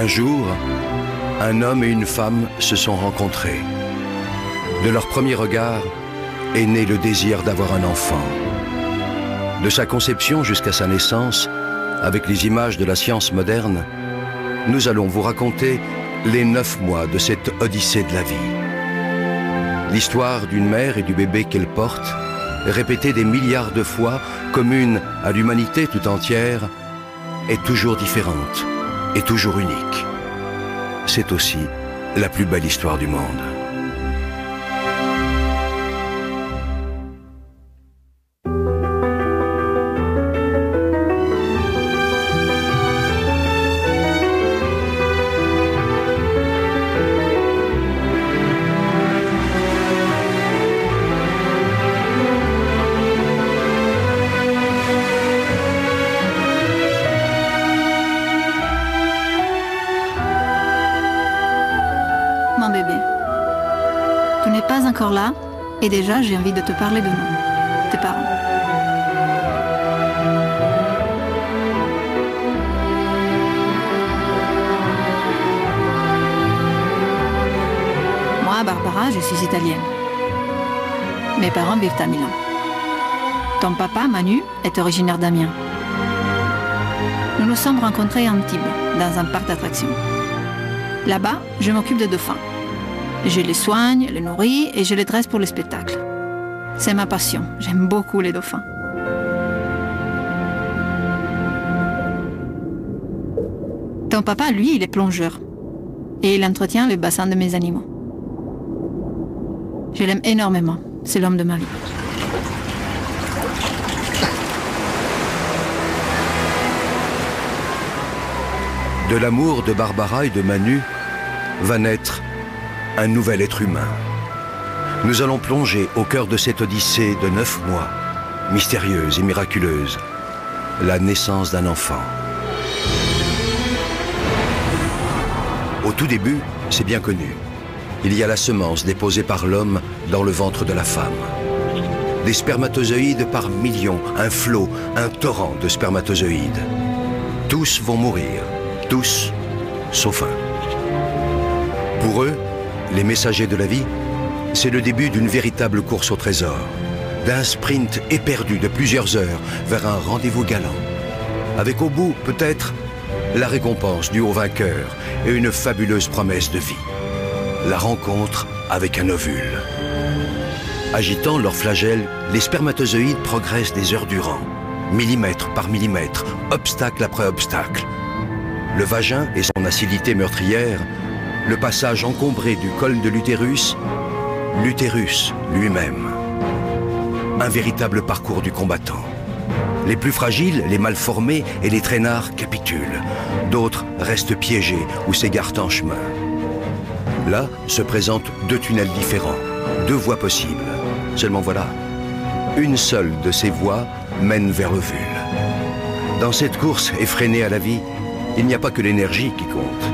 Un jour, un homme et une femme se sont rencontrés. De leur premier regard est né le désir d'avoir un enfant. De sa conception jusqu'à sa naissance, avec les images de la science moderne, nous allons vous raconter les 9 mois de cette odyssée de la vie. L'histoire d'une mère et du bébé qu'elle porte, répétée des milliards de fois, commune à l'humanité tout entière, est toujours différente et toujours unique. C'est aussi la plus belle histoire du monde. Mon bébé, tu n'es pas encore là et déjà j'ai envie de te parler de nous, tes parents. Moi, Barbara, je suis italienne. Mes parents vivent à Milan. Ton papa, Manu, est originaire d'Amiens. Nous nous sommes rencontrés à Antibes, dans un parc d'attractions. Là-bas, je m'occupe des dauphins. Je les soigne, les nourris et je les dresse pour le spectacle. C'est ma passion. J'aime beaucoup les dauphins. Ton papa, lui, il est plongeur. Et il entretient le bassin de mes animaux. Je l'aime énormément. C'est l'homme de ma vie. De l'amour de Barbara et de Manu va naître un nouvel être humain. Nous allons plonger au cœur de cette odyssée de 9 mois, mystérieuse et miraculeuse, la naissance d'un enfant. Au tout début, c'est bien connu. Il y a la semence déposée par l'homme dans le ventre de la femme. Des spermatozoïdes par millions, un flot, un torrent de spermatozoïdes. Tous vont mourir, tous, sauf un. Pour eux, les messagers de la vie, c'est le début d'une véritable course au trésor, d'un sprint éperdu de plusieurs heures vers un rendez-vous galant, avec au bout, peut-être, la récompense du haut vainqueur et une fabuleuse promesse de vie. La rencontre avec un ovule. Agitant leurs flagelles, les spermatozoïdes progressent des heures durant, millimètre par millimètre, obstacle après obstacle. Le vagin et son acidité meurtrière, le passage encombré du col de l'utérus, l'utérus lui-même. Un véritable parcours du combattant. Les plus fragiles, les mal formés et les traînards capitulent. D'autres restent piégés ou s'égarent en chemin. Là se présentent 2 tunnels différents, 2 voies possibles. Seulement voilà, une seule de ces voies mène vers l'ovule. Dans cette course effrénée à la vie, il n'y a pas que l'énergie qui compte.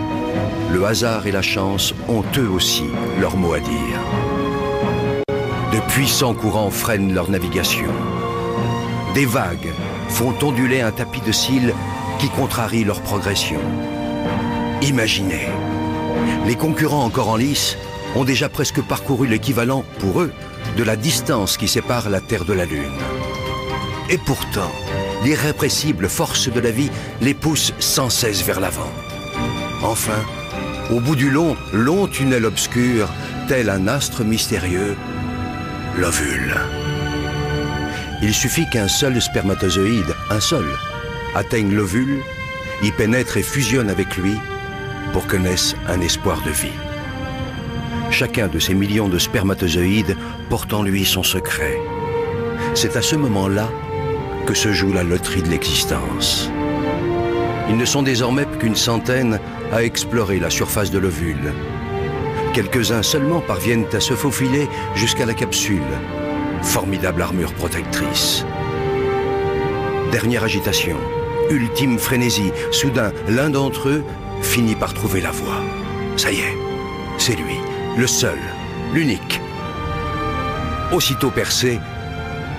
Le hasard et la chance ont eux aussi leur mot à dire. De puissants courants freinent leur navigation. Des vagues font onduler un tapis de cils qui contrarie leur progression. Imaginez, les concurrents encore en lice ont déjà presque parcouru l'équivalent, pour eux, de la distance qui sépare la Terre de la Lune. Et pourtant, l'irrépressible force de la vie les pousse sans cesse vers l'avant. Enfin, au bout du long tunnel obscur, tel un astre mystérieux, l'ovule. Il suffit qu'un seul spermatozoïde, un seul, atteigne l'ovule, y pénètre et fusionne avec lui pour que naisse un espoir de vie. Chacun de ces millions de spermatozoïdes porte en lui son secret. C'est à ce moment-là que se joue la loterie de l'existence. Ils ne sont désormais qu'une centaine à explorer la surface de l'ovule. Quelques-uns seulement parviennent à se faufiler jusqu'à la capsule, formidable armure protectrice. Dernière agitation, ultime frénésie, soudain l'un d'entre eux finit par trouver la voie. Ça y est, c'est lui, le seul, l'unique. Aussitôt percé,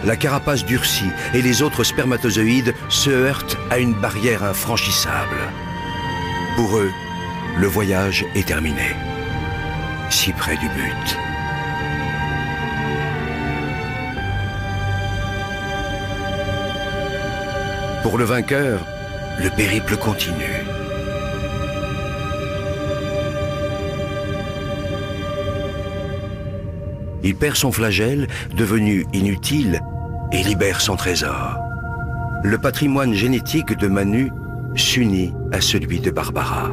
la carapace durcit et les autres spermatozoïdes se heurtent à une barrière infranchissable. Pour eux, le voyage est terminé. Si près du but. Pour le vainqueur, le périple continue. Il perd son flagelle, devenu inutile, et libère son trésor. Le patrimoine génétique de Manu s'unit à celui de Barbara.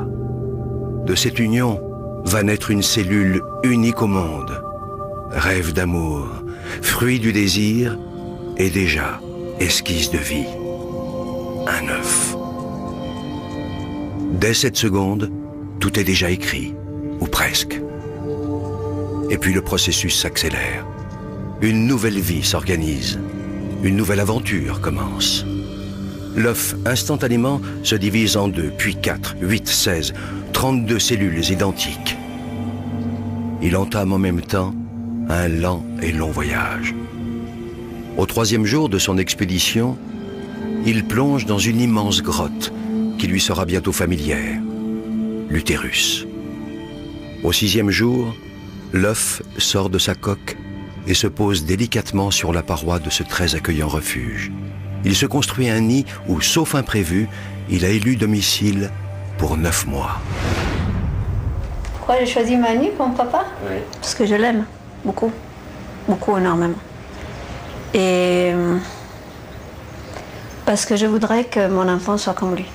De cette union va naître une cellule unique au monde. Rêve d'amour, fruit du désir et déjà esquisse de vie. Un œuf. Dès cette seconde, tout est déjà écrit, ou presque. Et puis le processus s'accélère. Une nouvelle vie s'organise. Une nouvelle aventure commence. L'œuf, instantanément, se divise en 2, puis 4, 8, 16, 32 cellules identiques. Il entame en même temps un lent et long voyage. Au 3e jour de son expédition, il plonge dans une immense grotte qui lui sera bientôt familière, l'utérus. Au 6e jour, l'œuf sort de sa coque et se pose délicatement sur la paroi de ce très accueillant refuge. Il se construit un nid où, sauf imprévu, il a élu domicile pour 9 mois. Pourquoi j'ai choisi Manu comme papa? Oui. Parce que je l'aime beaucoup, beaucoup, énormément. Et parce que je voudrais que mon enfant soit comme lui.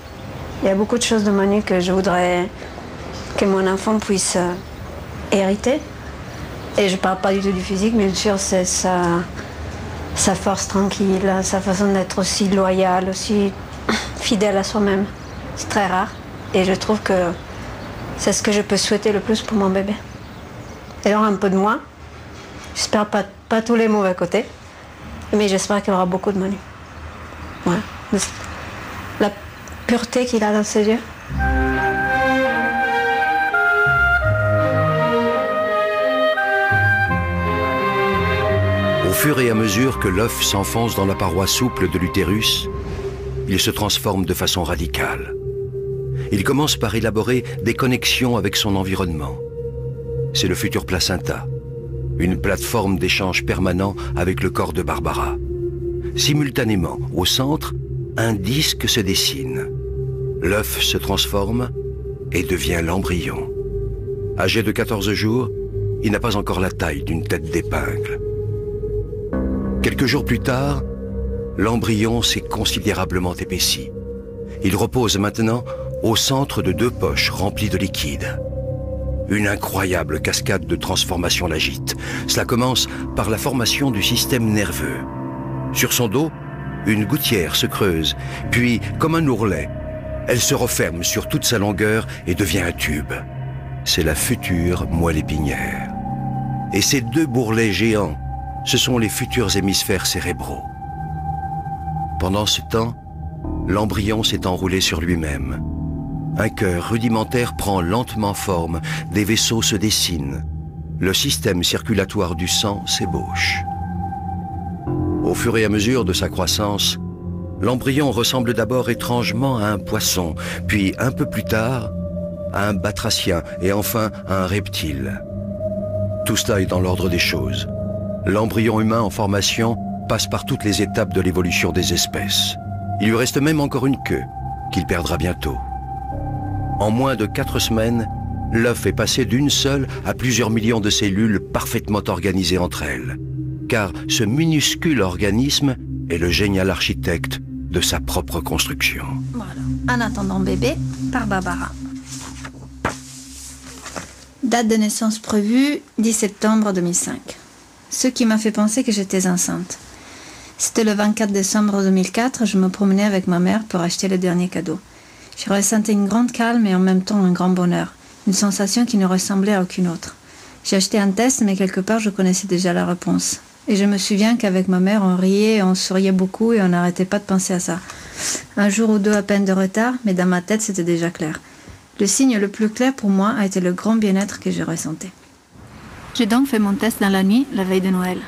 Il y a beaucoup de choses de Manu que je voudrais que mon enfant puisse hériter. Et je ne parle pas du tout du physique, bien sûr, c'est sa force tranquille, sa façon d'être aussi loyale, aussi fidèle à soi-même. C'est très rare. Et je trouve que c'est ce que je peux souhaiter le plus pour mon bébé. Et alors un peu de moi. J'espère pas tous les mauvais côtés, mais j'espère qu'il y aura beaucoup de Manu. Voilà. La pureté qu'il a dans ses yeux. Au fur et à mesure que l'œuf s'enfonce dans la paroi souple de l'utérus, il se transforme de façon radicale. Il commence par élaborer des connexions avec son environnement. C'est le futur placenta, une plateforme d'échange permanent avec le corps de Barbara. Simultanément, au centre, un disque se dessine. L'œuf se transforme et devient l'embryon. Âgé de 14 jours, il n'a pas encore la taille d'une tête d'épingle. Quelques jours plus tard, l'embryon s'est considérablement épaissi. Il repose maintenant au centre de 2 poches remplies de liquide. Une incroyable cascade de transformation l'agite. Cela commence par la formation du système nerveux. Sur son dos, une gouttière se creuse, puis, comme un ourlet, elle se referme sur toute sa longueur et devient un tube. C'est la future moelle épinière. Et ces 2 bourrelets géants, ce sont les futurs hémisphères cérébraux. Pendant ce temps, l'embryon s'est enroulé sur lui-même. Un cœur rudimentaire prend lentement forme, des vaisseaux se dessinent. Le système circulatoire du sang s'ébauche. Au fur et à mesure de sa croissance, l'embryon ressemble d'abord étrangement à un poisson, puis un peu plus tard, à un batracien et enfin à un reptile. Tout cela est dans l'ordre des choses. L'embryon humain en formation passe par toutes les étapes de l'évolution des espèces. Il lui reste même encore une queue, qu'il perdra bientôt. En moins de 4 semaines, l'œuf est passé d'une seule à plusieurs millions de cellules parfaitement organisées entre elles. Car ce minuscule organisme est le génial architecte de sa propre construction. Voilà. En attendant bébé, par Barbara. Date de naissance prévue, 10 septembre 2005. Ce qui m'a fait penser que j'étais enceinte. C'était le 24 décembre 2004, je me promenais avec ma mère pour acheter le dernier cadeau. Je ressentais une grande calme et en même temps un grand bonheur, une sensation qui ne ressemblait à aucune autre. J'ai acheté un test, mais quelque part je connaissais déjà la réponse. Et je me souviens qu'avec ma mère, on riait, on souriait beaucoup et on n'arrêtait pas de penser à ça. Un jour ou 2 à peine de retard, mais dans ma tête c'était déjà clair. Le signe le plus clair pour moi a été le grand bien-être que je ressentais. J'ai donc fait mon test dans la nuit, la veille de Noël.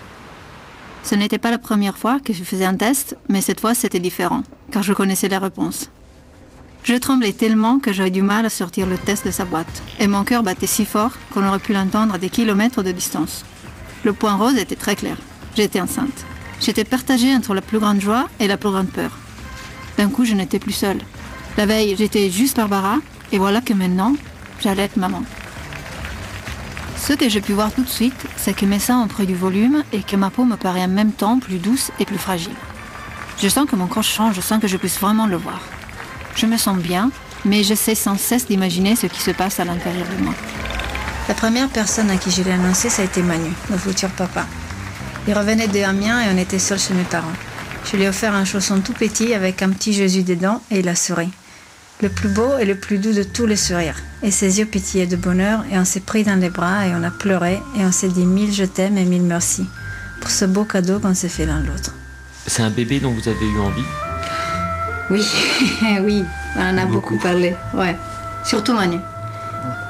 Ce n'était pas la première fois que je faisais un test, mais cette fois c'était différent, car je connaissais les réponses. Je tremblais tellement que j'avais du mal à sortir le test de sa boîte. Et mon cœur battait si fort qu'on aurait pu l'entendre à des kilomètres de distance. Le point rose était très clair. J'étais enceinte. J'étais partagée entre la plus grande joie et la plus grande peur. D'un coup, je n'étais plus seule. La veille, j'étais juste Barbara, et voilà que maintenant, j'allais être maman. Ce que j'ai pu voir tout de suite, c'est que mes seins ont pris du volume et que ma peau me paraît en même temps plus douce et plus fragile. Je sens que mon corps change sans que je puisse vraiment le voir. Je me sens bien, mais j'essaie sans cesse d'imaginer ce qui se passe à l'intérieur de moi. La première personne à qui je l'ai annoncé, ça a été Manu, mon futur papa. Il revenait de Amiens et on était seuls chez mes parents. Je lui ai offert un chausson tout petit avec un petit Jésus dedans et il a souri. Le plus beau et le plus doux de tous les sourires. Et ses yeux pétillaient de bonheur et on s'est pris dans les bras et on a pleuré et on s'est dit 1000 je t'aime et 1000 merci pour ce beau cadeau qu'on s'est fait l'un l'autre. C'est un bébé dont vous avez eu envie? Oui, oui, on en a beaucoup parlé, ouais. Surtout Manu.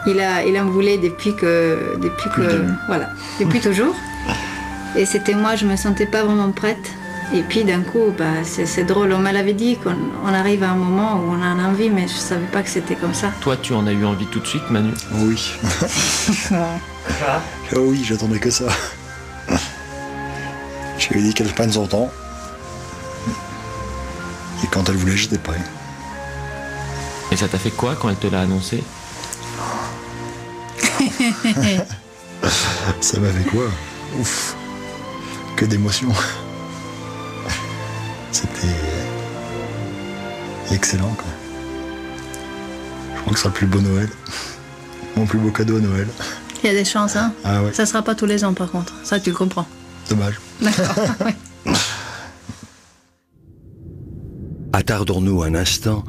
Il en voulait depuis toujours. Et c'était moi, je me sentais pas vraiment prête. Et puis d'un coup, c'est drôle, on m'avait dit qu'on arrive à un moment où on en a envie, mais je savais pas que c'était comme ça. Toi, tu en as eu envie tout de suite, Manu? Oui. Oh oui, j'attendais que ça. Je lui ai dit qu'elle prenne son temps. Et quand elle voulait, j'étais prêt. Et ça t'a fait quoi quand elle te l'a annoncé? Ça m'a fait quoi? Ouf. Que d'émotions. C'était excellent, quoi. Je crois que ce sera le plus beau Noël. Mon plus beau cadeau à Noël. Il y a des chances, hein? Ah ouais. Ça sera pas tous les ans, par contre. Ça, tu le comprends. Dommage. D'accord, oui. Attardons-nous un instant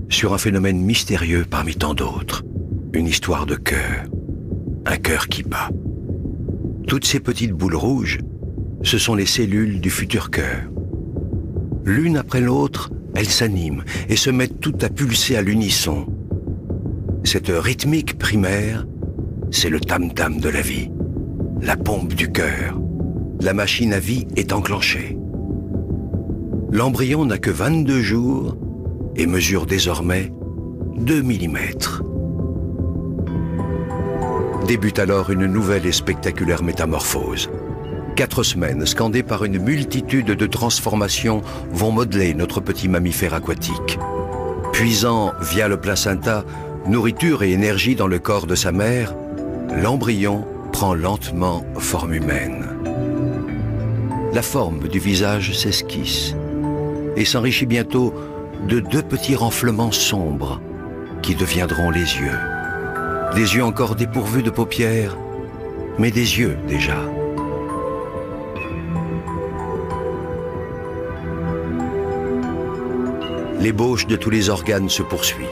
sur un phénomène mystérieux parmi tant d'autres. Une histoire de cœur. Un cœur qui bat. Toutes ces petites boules rouges, ce sont les cellules du futur cœur. L'une après l'autre, elles s'animent et se mettent toutes à pulser à l'unisson. Cette rythmique primaire, c'est le tam-tam de la vie, la pompe du cœur. La machine à vie est enclenchée. L'embryon n'a que 22 jours et mesure désormais 2 mm. Débute alors une nouvelle et spectaculaire métamorphose. 4 semaines, scandées par une multitude de transformations, vont modeler notre petit mammifère aquatique. Puisant via le placenta nourriture et énergie dans le corps de sa mère, l'embryon prend lentement forme humaine. La forme du visage s'esquisse et s'enrichit bientôt de 2 petits renflements sombres qui deviendront les yeux. Des yeux encore dépourvus de paupières, mais des yeux déjà. L'ébauche de tous les organes se poursuit.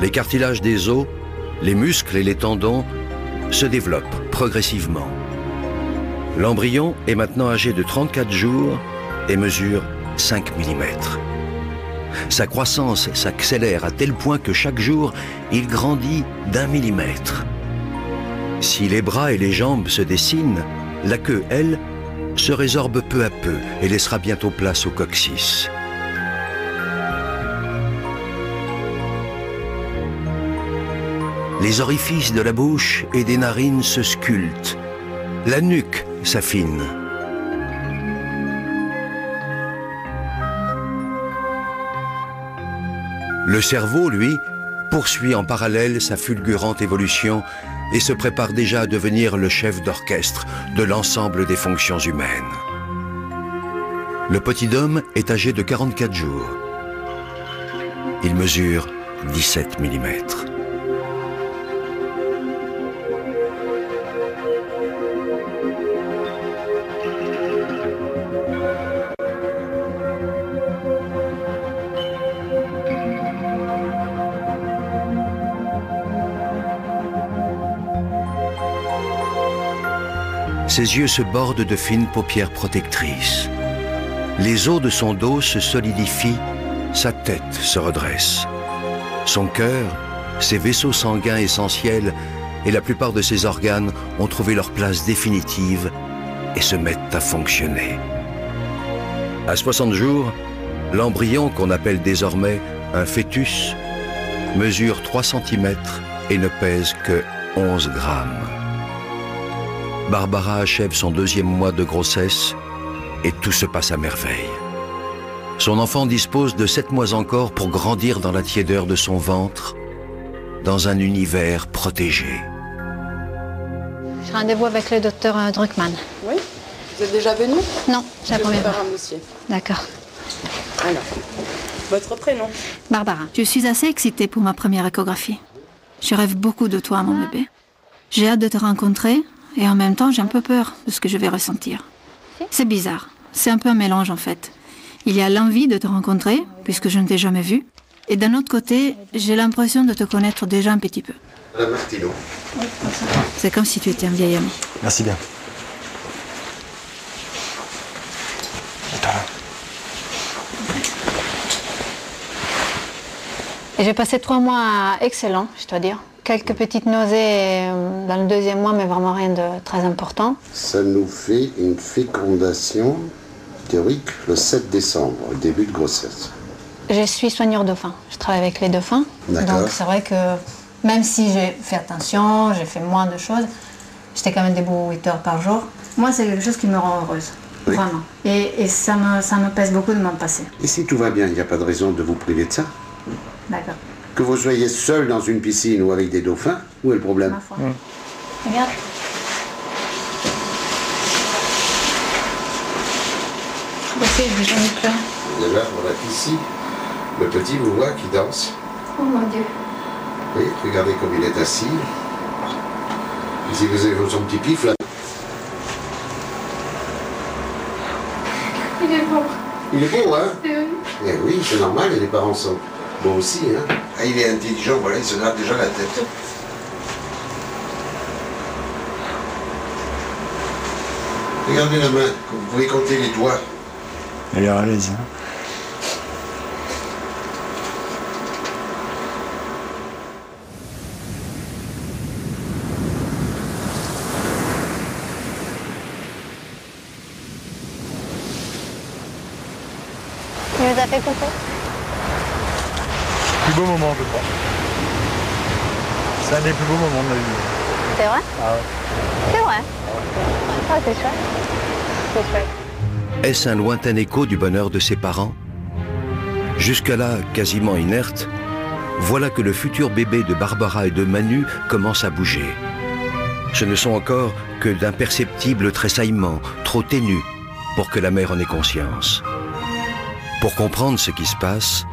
Les cartilages des os, les muscles et les tendons se développent progressivement. L'embryon est maintenant âgé de 34 jours et mesure 5 mm. Sa croissance s'accélère à tel point que chaque jour, il grandit d'1 millimètre. Si les bras et les jambes se dessinent, la queue, elle, se résorbe peu à peu et laissera bientôt place au coccyx. Les orifices de la bouche et des narines se sculptent. La nuque s'affine. Le cerveau, lui, poursuit en parallèle sa fulgurante évolution et se prépare déjà à devenir le chef d'orchestre de l'ensemble des fonctions humaines. Le petit homme est âgé de 44 jours. Il mesure 17 mm. Ses yeux se bordent de fines paupières protectrices. Les os de son dos se solidifient, sa tête se redresse. Son cœur, ses vaisseaux sanguins essentiels et la plupart de ses organes ont trouvé leur place définitive et se mettent à fonctionner. À 60 jours, l'embryon, qu'on appelle désormais Un fœtus mesure 3 cm et ne pèse que 11 grammes. Barbara achève son 2e mois de grossesse et tout se passe à merveille. Son enfant dispose de 7 mois encore pour grandir dans la tiédeur de son ventre, dans un univers protégé. J'ai rendez-vous avec le docteur Druckmann. Oui. Vous êtes déjà venu? Non, c'est la première fois. un dossier. D'accord. Alors, votre prénom? Barbara, je suis assez excitée pour ma première échographie. Je rêve beaucoup de toi, mon bébé. J'ai hâte de te rencontrer et en même temps, j'ai un peu peur de ce que je vais ressentir. C'est bizarre. C'est un peu un mélange, en fait. Il y a l'envie de te rencontrer, puisque je ne t'ai jamais vu. Et d'un autre côté, j'ai l'impression de te connaître déjà un petit peu. Madame Martineau. C'est comme si tu étais un vieil ami. Merci bien. Et j'ai passé 3 mois excellents, je dois dire. Quelques petites nausées dans le 2e mois, mais vraiment rien de très important. Ça nous fait une fécondation théorique le 7 décembre, début de grossesse. Je suis soigneur dauphin. Je travaille avec les dauphins. D'accord. Donc c'est vrai que même si j'ai fait attention, j'ai fait moins de choses, j'étais quand même debout 8 heures par jour. Moi, c'est quelque chose qui me rend heureuse. Oui. Vraiment. Et ça me pèse beaucoup de m'en passer. Et si tout va bien, il n'y a pas de raison de vous priver de ça? D'accord. Que vous soyez seul dans une piscine ou avec des dauphins, où est le problème? Ma foi. Regarde. Voici, je vais jamais pleurer. Déjà, voilà ici, le petit vous voit qui danse. Oh mon Dieu. Oui, regardez comme il est assis. Ici, vous avez son petit pif là. Il est beau. Il est beau, hein? Eh oui, c'est normal, et les parents sont beaux aussi, hein? Ah, il est intelligent, voilà, il se gratte déjà la tête. Regardez la main, vous pouvez compter les doigts. Il a l'air à l'aise. Hein. Il nous a fait coucou. Plus beau moment, je crois. C'est un des plus beaux moments de ma vie. C'est vrai? Ah ouais. C'est vrai. Ah, c'est chouette. C'est chouette. Est-ce un lointain écho du bonheur de ses parents? Jusque-là, quasiment inerte, voilà que le futur bébé de Barbara et de Manu commence à bouger. Ce ne sont encore que d'imperceptibles tressaillements, trop ténus, pour que la mère en ait conscience. Pour comprendre ce qui se passe,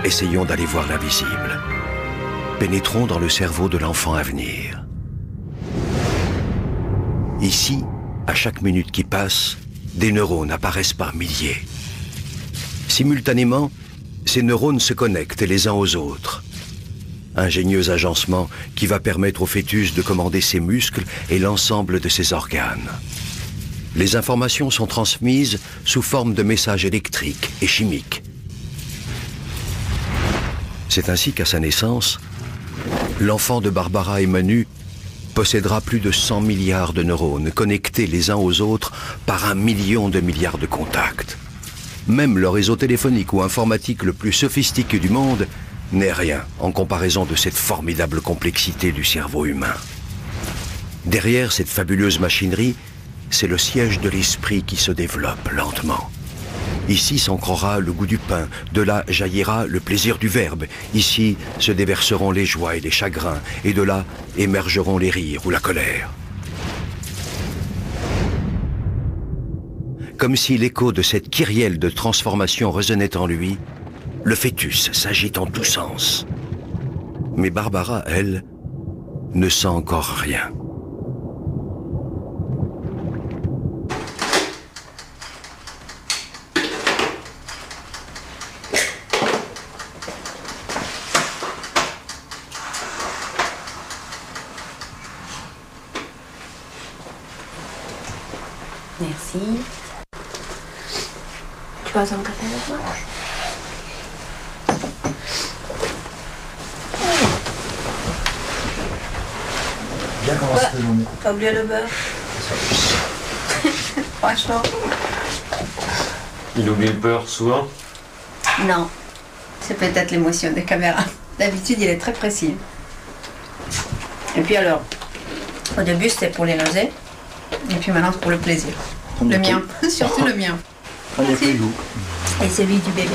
essayons d'aller voir l'invisible. Pénétrons dans le cerveau de l'enfant à venir. Ici, à chaque minute qui passe, des neurones apparaissent par milliers. Simultanément, ces neurones se connectent les uns aux autres. Ingénieux agencement qui va permettre au fœtus de commander ses muscles et l'ensemble de ses organes. Les informations sont transmises sous forme de messages électriques et chimiques. C'est ainsi qu'à sa naissance, l'enfant de Barbara et Manu possédera plus de 100 milliards de neurones connectés les uns aux autres par 1 million de milliards de contacts. Même le réseau téléphonique ou informatique le plus sophistiqué du monde n'est rien en comparaison de cette formidable complexité du cerveau humain. Derrière cette fabuleuse machinerie, c'est le siège de l'esprit qui se développe lentement. Ici s'ancrera le goût du pain, de là jaillira le plaisir du verbe. Ici se déverseront les joies et les chagrins, et de là émergeront les rires ou la colère. Comme si l'écho de cette kyrielle de transformation résonnait en lui, le fœtus s'agite en tous sens. Mais Barbara, elle, ne sent encore rien. Merci. Tu vas en café avec moi? Bien commencé la journée. T'as oublié le beurre? Franchement. Il oublie le beurre souvent? Non. C'est peut-être l'émotion des caméras. D'habitude, il est très précis. Et puis alors, au début, c'était pour les nausées. Et puis maintenant, c'est pour le plaisir. Le mien, surtout le mien. Et celui du bébé.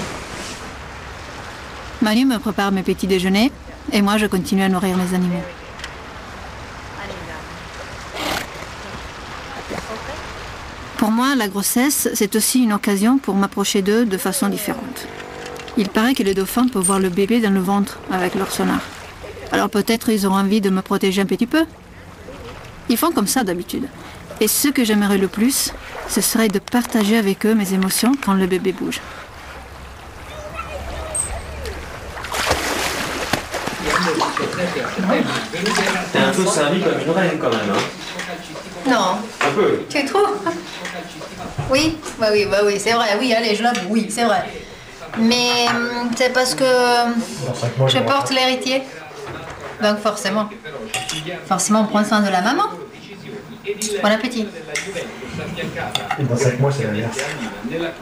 Manu me prépare mes petits déjeuners et moi, je continue à nourrir mes animaux. Pour moi, la grossesse, c'est aussi une occasion pour m'approcher d'eux de façon différente. Il paraît que les dauphins peuvent voir le bébé dans le ventre avec leur sonar. Alors peut-être ils auront envie de me protéger un petit peu. Ils font comme ça d'habitude. Et ce que j'aimerais le plus, ce serait de partager avec eux mes émotions quand le bébé bouge. T'es un peu servi comme une reine quand même, hein? Non. Un peu. Tu trouves? Oui, bah oui, c'est vrai. Oui, allez, je l'avoue, oui, c'est vrai. Mais c'est parce que je porte l'héritier. Donc forcément on prend soin de la maman. Bon appétit. Et dans 5 mois, c'est l'inverse.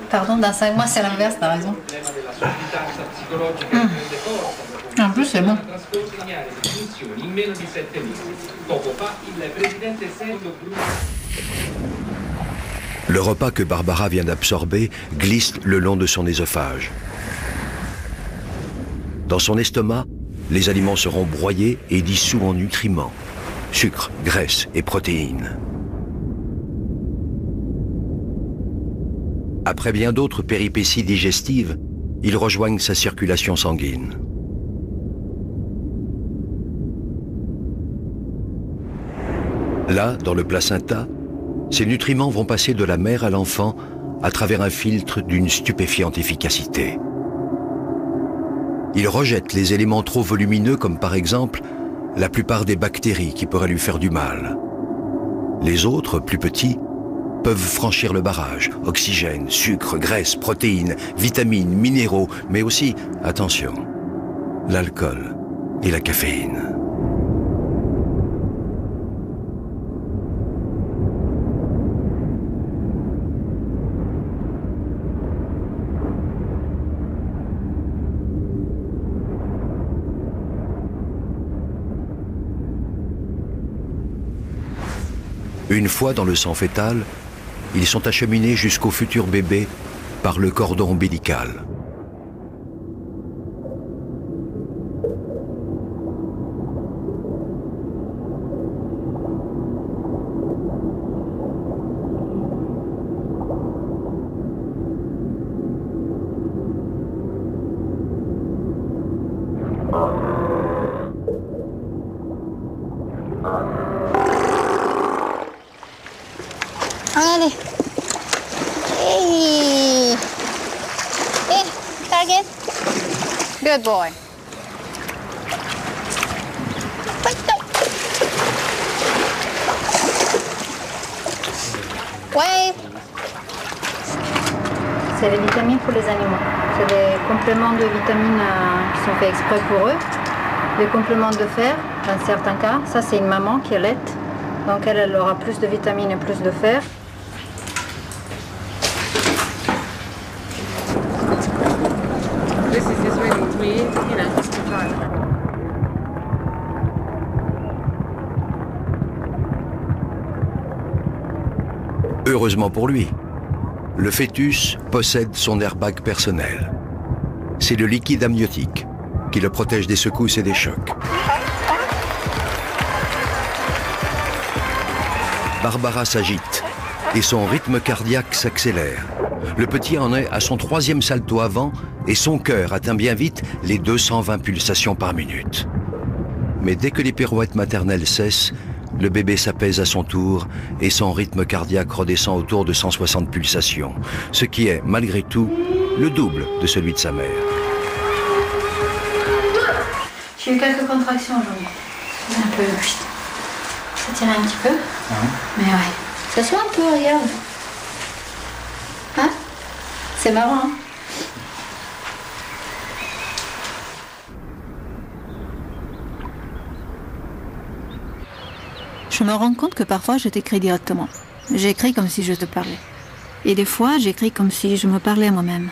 Pardon, dans 5 mois, c'est l'inverse, t'as raison. En plus, c'est bon. Le repas que Barbara vient d'absorber glisse le long de son œsophage. Dans son estomac, les aliments seront broyés et dissous en nutriments, sucre, graisse et protéines. Après bien d'autres péripéties digestives, ils rejoignent sa circulation sanguine. Là, dans le placenta, ces nutriments vont passer de la mère à l'enfant à travers un filtre d'une stupéfiante efficacité. Il rejette les éléments trop volumineux comme par exemple la plupart des bactéries qui pourraient lui faire du mal. Les autres, plus petits, peuvent franchir le barrage. Oxygène, sucre, graisse, protéines, vitamines, minéraux, mais aussi, attention, l'alcool et la caféine. Une fois dans le sang fœtal, ils sont acheminés jusqu'au futur bébé par le cordon ombilical. Allez. Hey. Hey, target. Good boy. Wave. C'est les vitamines pour les animaux. C'est des compléments de vitamines qui sont faits exprès pour eux. Des compléments de fer, dans certains cas. Ça, c'est une maman qui allaite. Donc elle aura plus de vitamines et plus de fer. Heureusement pour lui, le fœtus possède son airbag personnel. C'est le liquide amniotique qui le protège des secousses et des chocs. Barbara s'agite et son rythme cardiaque s'accélère. Le petit en est à son 3e salto avant et son cœur atteint bien vite les 220 pulsations par minute. Mais dès que les pirouettes maternelles cessent, le bébé s'apaise à son tour et son rythme cardiaque redescend autour de 160 pulsations, ce qui est, malgré tout, le double de celui de sa mère. J'ai eu quelques contractions aujourd'hui. C'est un peu... Ça tire un petit peu. Mais ouais. Ça soit un peu, regarde. Hein? C'est marrant, hein? Je me rends compte que parfois je t'écris directement. J'écris comme si je te parlais. Et des fois, j'écris comme si je me parlais à moi-même.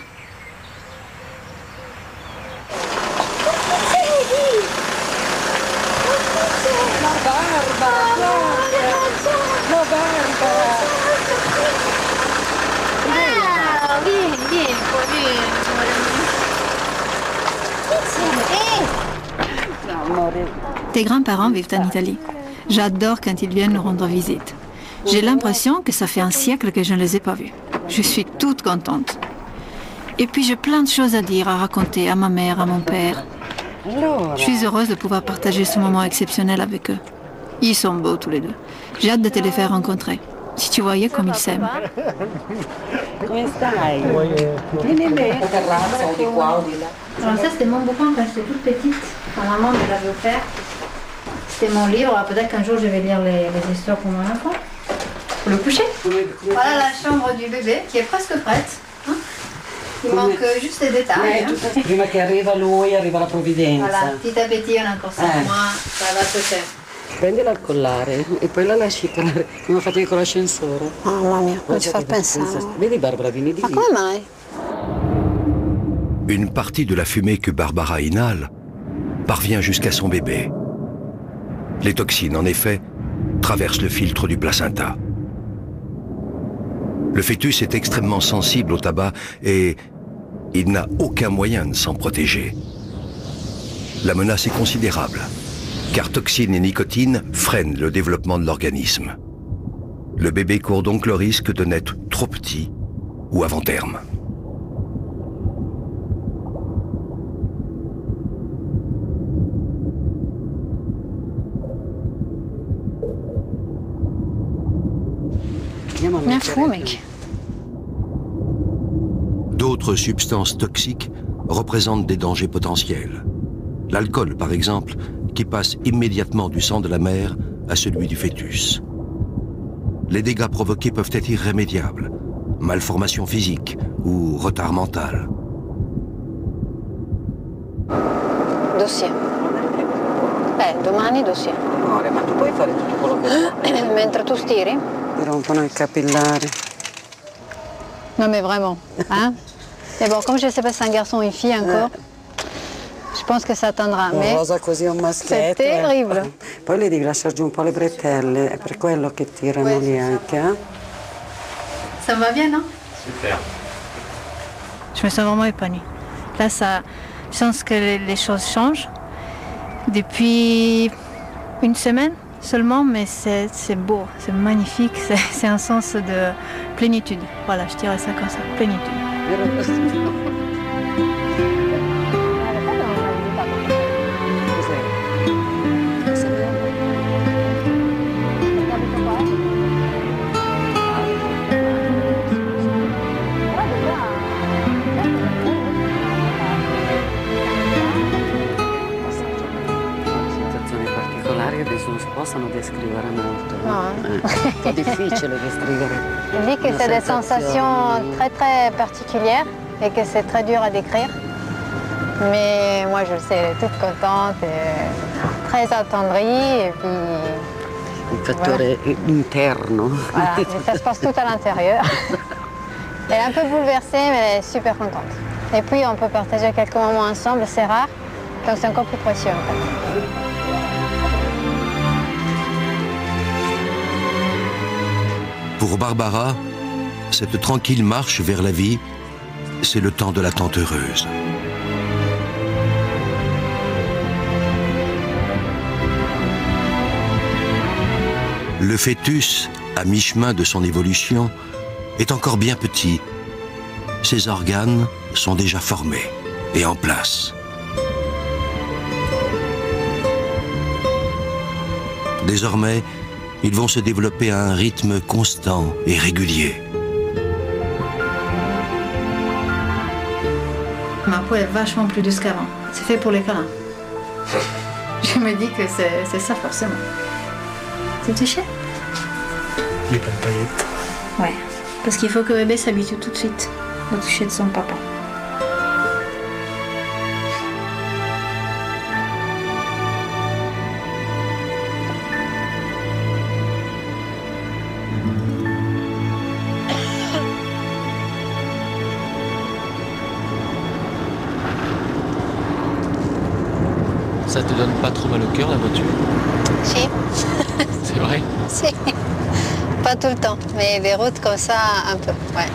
Tes grands-parents vivent en Italie. J'adore quand ils viennent nous rendre visite. J'ai l'impression que ça fait un siècle que je ne les ai pas vus. Je suis toute contente. Et puis j'ai plein de choses à dire, à raconter à ma mère, à mon père. Je suis heureuse de pouvoir partager ce moment exceptionnel avec eux. Ils sont beaux tous les deux. J'ai hâte de te les faire rencontrer. Si tu voyais comme ils s'aiment. Alors ça, c'était mon bouquin quand j'étais toute petite. Ma maman me l'avait offert. C'était mon livre. Alors, peut-être qu'un jour, je vais lire les histoires pour mon enfant. Pour le coucher. Voilà la chambre du bébé qui est presque prête. Hein? Il manque juste les détails. Hein? Prima che arriva lui, arriva la provvidenza. Voilà, petit à petit, on a encore 5 mois. Ça va se faire. Prendila al collare e poi la lasci calare come facevi con l'ascensore. Mamma mia, come ci fa pensare? Vedi Barbara, vieni di Ma lì. come mai? Une partie de la fumée que Barbara inhale parvient jusqu'à son bébé. Les toxines, en effet, traversent le filtre du placenta. Le fœtus est extrêmement sensible au tabac et il n'a aucun moyen de s'en protéger. La menace est considérable, car toxines et nicotine freinent le développement de l'organisme. Le bébé court donc le risque de naître trop petit ou avant terme. Bien fou, mec. D'autres substances toxiques représentent des dangers potentiels. L'alcool, par exemple, qui passe immédiatement du sang de la mère à celui du fœtus. Les dégâts provoqués peuvent être irrémédiables, malformation physique ou retard mental. Dossier. Domani dossier. Amore, ma tu puoi fare tutto quello che vuoi. Mentre tu stiri? Mi rompono i capillari. Non mais vraiment, hein? Mais bon, comme je ne sais pas si c'est un garçon ou une fille encore, je pense que ça attendra. Una Mais rosa così a un maschietto. c'est terrible. Poi le devi lasciare giù un po' le bretelle, è per quello che tirano lì anche, eh? Ça me va bien, non? Super. Je me sens vraiment épanouie. Là, je sens que les choses changent. Depuis une semaine seulement, mais c'est beau, c'est magnifique, c'est un sens de plénitude. Voilà, je dirais ça comme ça, plénitude. Possono descrivere molto. No. È un po' difficile descrivere. Je dis que c'est des sensations très très particulières et que c'est très dur à décrire. Mais moi je le sais, elle est toute contente, et très attendrie et puis... Un fattore interno. Voilà, mais ça se passe tout à l'intérieur. Elle est un peu bouleversée, mais elle est super contente. Et puis on peut partager quelques moments ensemble, c'est rare, donc c'est encore plus précieux en fait. Pour Barbara, cette tranquille marche vers la vie, c'est le temps de l'attente heureuse. Le fœtus, à mi-chemin de son évolution, est encore bien petit. Ses organes sont déjà formés et en place. Désormais, ils vont se développer à un rythme constant et régulier. Ma peau est vachement plus douce qu'avant. C'est fait pour les câlins. Je me dis que c'est ça forcément. C'est touché? Il est plein de paillettes. Ouais. Parce qu'il faut que bébé s'habitue tout de suite au toucher de son papa. Ça te donne pas trop mal au cœur la voiture? Si. C'est vrai? Si. Pas tout le temps, mais des routes comme ça, un peu, ouais.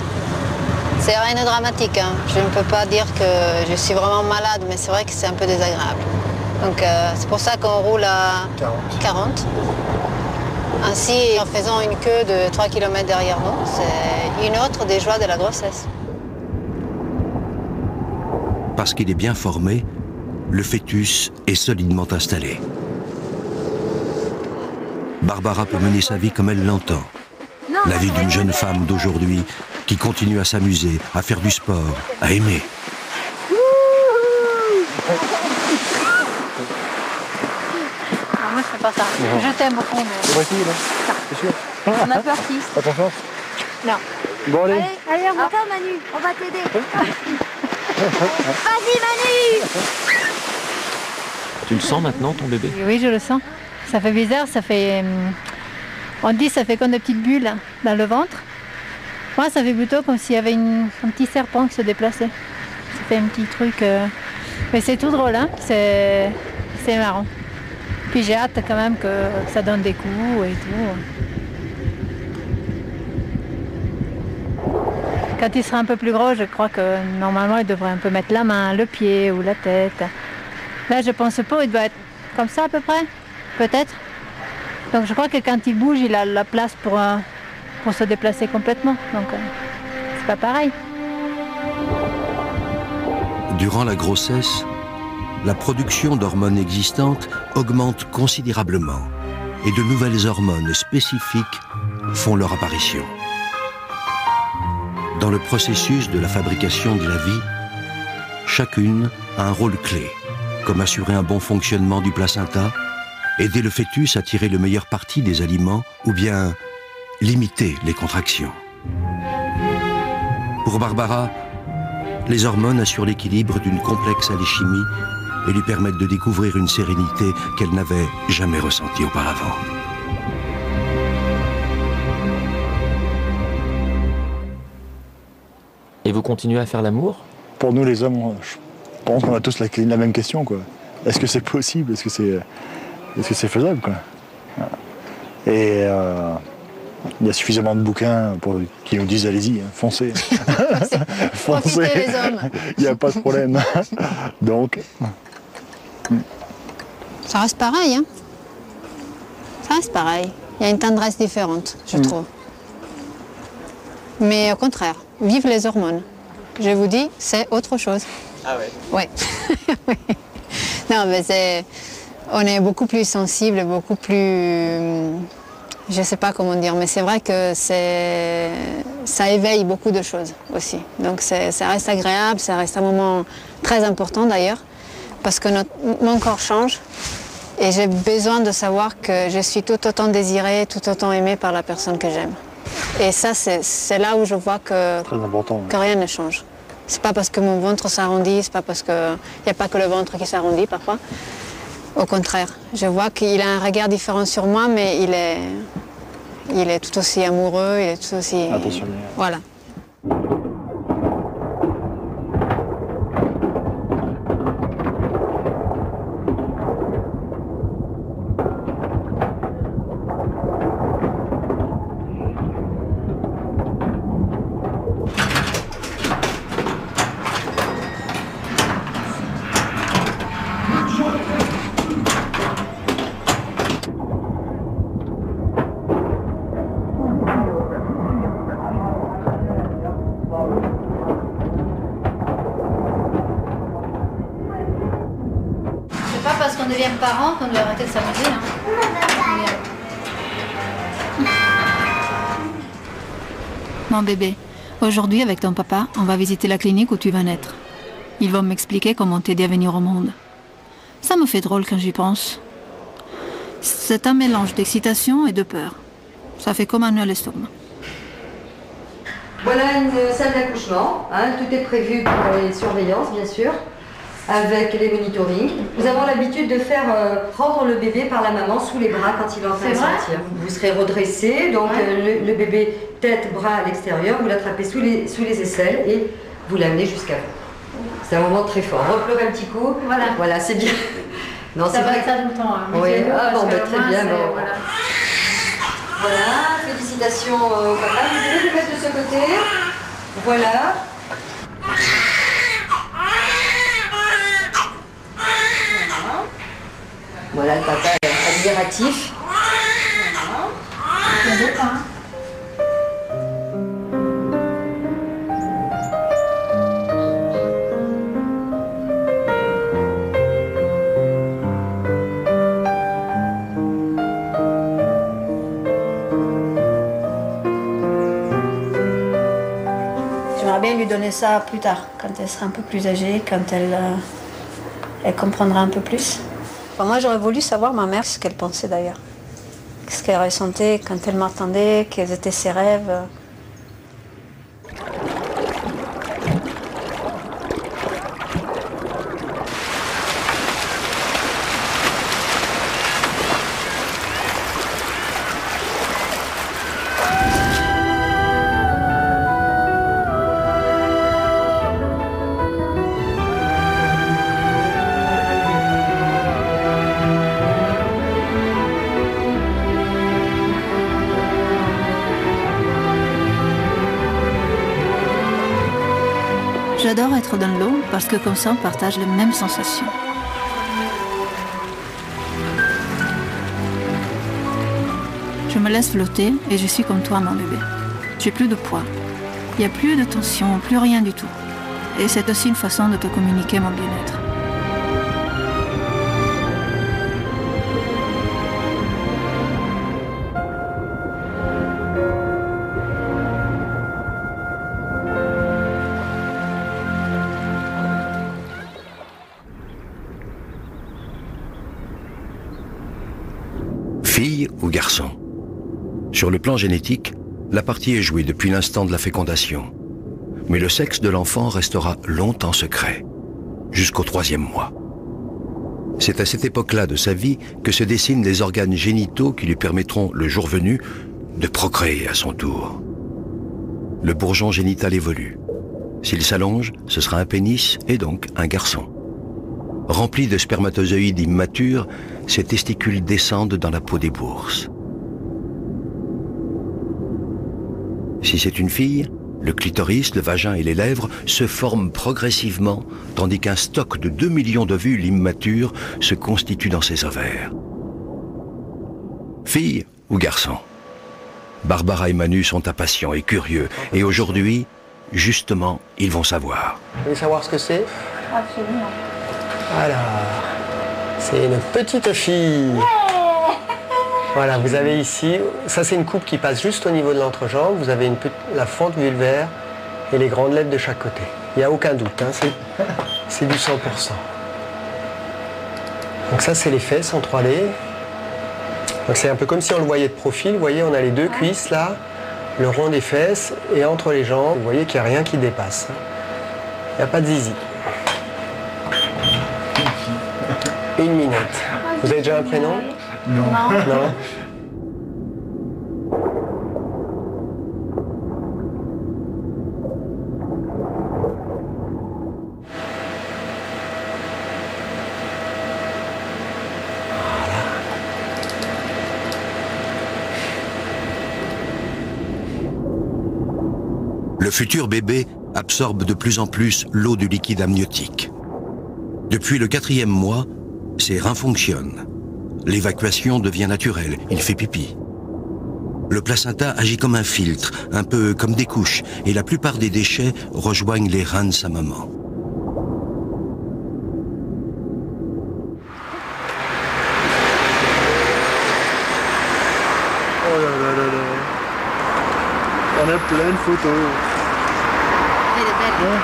C'est rien de dramatique, hein. Je ne peux pas dire que je suis vraiment malade, mais c'est vrai que c'est un peu désagréable. Donc c'est pour ça qu'on roule à 40. Ainsi, en faisant une queue de 3 km derrière nous, c'est une autre des joies de la grossesse. Parce qu'il est bien formé, le fœtus est solidement installé. Barbara peut mener sa vie comme elle l'entend. La vie d'une jeune femme d'aujourd'hui qui continue à s'amuser, à faire du sport, à aimer. Ah, moi, je fais pas ça. Je t'aime beaucoup, mais... C'est vrai, là. C'est sûr. On a peur qui? Pas confiance? Non. Bon, allez. Allez, remonte, Manu, on va t'aider. Vas-y, Manu! Tu le sens maintenant, ton bébé? Oui, je le sens. Ça fait bizarre, ça fait... On dit ça fait comme des petites bulles dans le ventre. Moi, ça fait plutôt comme s'il y avait un petit serpent qui se déplaçait. Ça fait un petit truc... Mais c'est tout drôle, hein. C'est marrant. Puis j'ai hâte quand même que ça donne des coups et tout. Quand il sera un peu plus gros, je crois que normalement il devrait un peu mettre la main, le pied ou la tête. Là, je pense pas, il doit être comme ça à peu près, peut-être. Donc je crois que quand il bouge, il a la place pour se déplacer complètement. Donc c'est pas pareil. Durant la grossesse, la production d'hormones existantes augmente considérablement et de nouvelles hormones spécifiques font leur apparition. Dans le processus de la fabrication de la vie, chacune a un rôle clé, comme assurer un bon fonctionnement du placenta, aider le fœtus à tirer le meilleur parti des aliments ou bien limiter les contractions. Pour Barbara, les hormones assurent l'équilibre d'une complexe alchimie et lui permettent de découvrir une sérénité qu'elle n'avait jamais ressentie auparavant. Et vous continuez à faire l'amour? Pour nous les hommes, je pense qu'on a tous la même question, quoi. Est-ce que c'est possible? Est-ce que c'est faisable, quoi? Et il y a suffisamment de bouquins qui nous disent allez-y, hein, foncez. Foncez. Les hommes. Il n'y a pas de problème. Donc. Ça reste pareil, hein. Ça reste pareil. Il y a une tendresse différente, je trouve. Mais au contraire, vive les hormones. Je vous dis, c'est autre chose. Ah ouais? Ouais. Non, mais on est beaucoup plus sensible, beaucoup plus... Je ne sais pas comment dire, mais c'est vrai que ça éveille beaucoup de choses aussi. Donc ça reste agréable, ça reste un moment très important d'ailleurs, parce que mon corps change et j'ai besoin de savoir que je suis tout autant désirée, tout autant aimée par la personne que j'aime. Et ça, c'est là où je vois que rien ne change. C'est pas parce que mon ventre s'arrondit, c'est pas parce que... Il n'y a pas que le ventre qui s'arrondit parfois. Au contraire, je vois qu'il a un regard différent sur moi, mais il est tout aussi amoureux, il est tout aussi... Attentionné. Voilà. On devient parents qu'on doit arrêter de s'amuser. Hein. Mon bébé, aujourd'hui avec ton papa, on va visiter la clinique où tu vas naître. Ils vont m'expliquer comment t'aider à venir au monde. Ça me fait drôle quand j'y pense. C'est un mélange d'excitation et de peur. Ça fait comme un nœud à l'estomac. Voilà une salle d'accouchement. Hein, tout est prévu pour les surveillances, bien sûr, avec les monitorings. Nous avons l'habitude de faire prendre le bébé par la maman sous les bras quand il est en train de sortir. Vous serez redressé, donc le bébé tête, bras à l'extérieur, vous l'attrapez sous les aisselles et vous l'amenez jusqu'à vous. C'est un moment très fort. Repleurez un petit coup. Voilà, c'est bien. Non, ça va être ça tout le temps. Hein. Oui, très bien. Bon. Voilà, félicitations au papa. Vous pouvez le mettre de ce côté. Voilà. Voilà, le papa est admiratif. Il y a des pains. J'aimerais bien lui donner ça plus tard, quand elle sera un peu plus âgée, quand elle comprendra un peu plus. Enfin, moi, j'aurais voulu savoir ma mère ce qu'elle pensait d'ailleurs. Ce qu'elle ressentait quand elle m'attendait, quels étaient ses rêves. J'adore être dans l'eau parce que comme ça on partage les mêmes sensations. Je me laisse flotter et je suis comme toi, mon bébé. J'ai plus de poids. Il n'y a plus de tension, plus rien du tout. Et c'est aussi une façon de te communiquer mon bien-être. Fille ou garçon? Sur le plan génétique, la partie est jouée depuis l'instant de la fécondation. Mais le sexe de l'enfant restera longtemps secret, jusqu'au 3e mois. C'est à cette époque-là de sa vie que se dessinent les organes génitaux qui lui permettront, le jour venu, de procréer à son tour. Le bourgeon génital évolue. S'il s'allonge, ce sera un pénis et donc un garçon. Remplis de spermatozoïdes immatures, ces testicules descendent dans la peau des bourses. Si c'est une fille, le clitoris, le vagin et les lèvres se forment progressivement, tandis qu'un stock de 2 millions d'ovules immatures se constitue dans ses ovaires. Fille ou garçon? Barbara et Manu sont impatients et curieux, et aujourd'hui, justement, ils vont savoir. Vous voulez savoir ce que c'est? Absolument. Alors, c'est une petite fille. Voilà, vous avez ici, ça c'est une coupe qui passe juste au niveau de l'entrejambe. Vous avez la fente vulvaire et les grandes lèvres de chaque côté. Il n'y a aucun doute, hein, c'est du 100%. Donc ça c'est les fesses en 3D. Donc c'est un peu comme si on le voyait de profil. Vous voyez, on a les deux cuisses là, le rond des fesses et entre les jambes, vous voyez qu'il n'y a rien qui dépasse. Il n'y a pas de zizi. 1 minute. Vous avez déjà un prénom? Non. Non. Le futur bébé absorbe de plus en plus l'eau du liquide amniotique. Depuis le 4e mois, ses reins fonctionnent. L'évacuation devient naturelle, il fait pipi. Le placenta agit comme un filtre, un peu comme des couches, et la plupart des déchets rejoignent les reins de sa maman. Oh là là là là. On a plein de photos. Elle est belle. Ouais.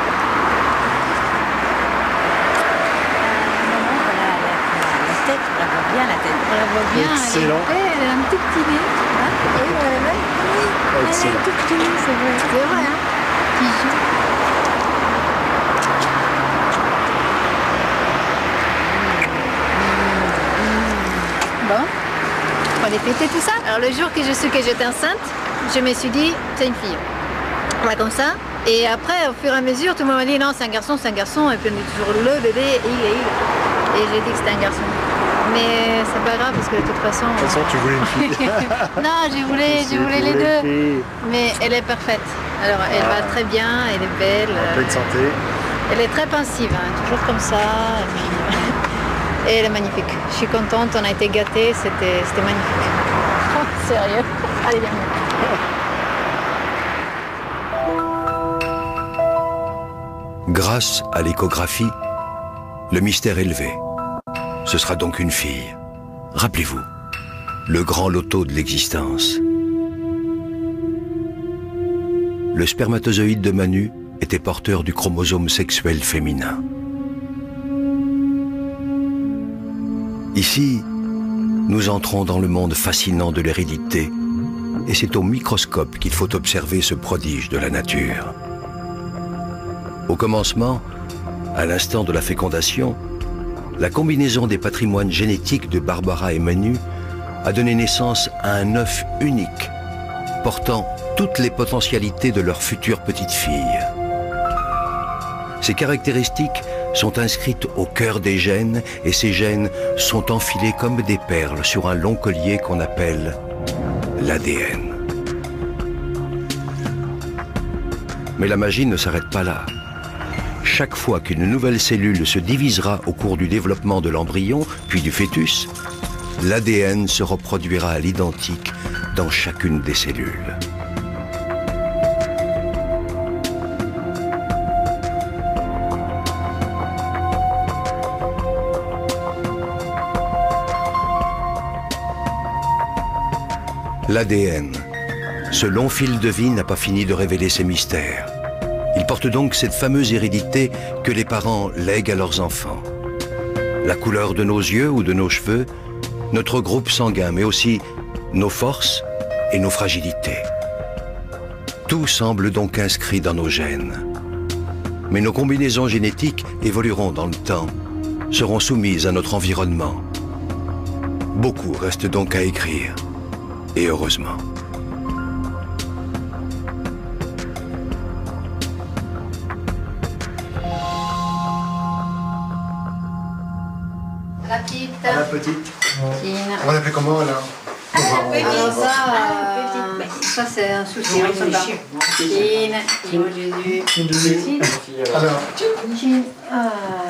Bien la tête. On la voit bien. Excellent. Elle a un tout petit nez. Hein, oui, elle a un tout petit nez, c'est vrai. C'est vrai, hein. Qui joue. Bon, on va aller fêter tout ça. Alors le jour que je su que j'étais enceinte, je me suis dit, c'est une fille. Voilà, comme ça. Et après, au fur et à mesure, tout le monde m'a dit, non, c'est un garçon, c'est un garçon. Et puis on dit toujours le bébé, il. Et j'ai dit que c'était un garçon. Mais c'est pas grave parce que de toute façon... tu voulais une fille. Non, je voulais les deux. Mais elle est parfaite. Alors, elle va très bien, elle est belle. En pleine santé. Elle est très pensive, hein, toujours comme ça. Et elle est magnifique. Je suis contente, on a été gâtés, c'était magnifique. Oh, sérieux? Allez, viens. Grâce à l'échographie, le mystère est levé. Ce sera donc une fille. Rappelez-vous, le grand loto de l'existence. Le spermatozoïde de Manu était porteur du chromosome sexuel féminin. Ici, nous entrons dans le monde fascinant de l'hérédité, et c'est au microscope qu'il faut observer ce prodige de la nature. Au commencement, à l'instant de la fécondation, la combinaison des patrimoines génétiques de Barbara et Manu a donné naissance à un œuf unique, portant toutes les potentialités de leur future petite fille. Ces caractéristiques sont inscrites au cœur des gènes et ces gènes sont enfilés comme des perles sur un long collier qu'on appelle l'ADN. Mais la magie ne s'arrête pas là. Chaque fois qu'une nouvelle cellule se divisera au cours du développement de l'embryon, puis du fœtus, l'ADN se reproduira à l'identique dans chacune des cellules. L'ADN, ce long fil de vie n'a pas fini de révéler ses mystères. Il porte donc cette fameuse hérédité que les parents lèguent à leurs enfants. La couleur de nos yeux ou de nos cheveux, notre groupe sanguin, mais aussi nos forces et nos fragilités. Tout semble donc inscrit dans nos gènes. Mais nos combinaisons génétiques évolueront dans le temps, seront soumises à notre environnement. Beaucoup reste donc à écrire, et heureusement. La petite. La petite. Tine. On va l'appeler comment alors? Alors ça c'est un souci. Tine. Jésus. Alors,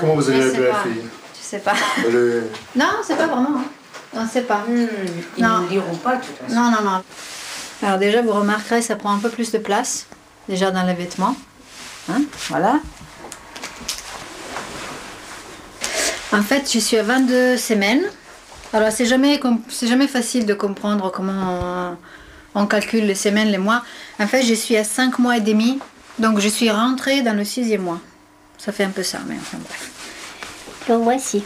comment vous allez appeler la fille? Je sais pas. Le... Non, c'est pas vraiment. Hein. On ne sait pas. Ils ne liront pas de toute façon. Non, non, non. Alors déjà, vous remarquerez, ça prend un peu plus de place, déjà dans les vêtements. Hein, voilà. En fait, je suis à 22 semaines. Alors, c'est jamais facile de comprendre comment on calcule les semaines, les mois. En fait, je suis à 5 mois et demi. Donc, je suis rentrée dans le 6e mois. Ça fait un peu ça, mais enfin bref. Le voici.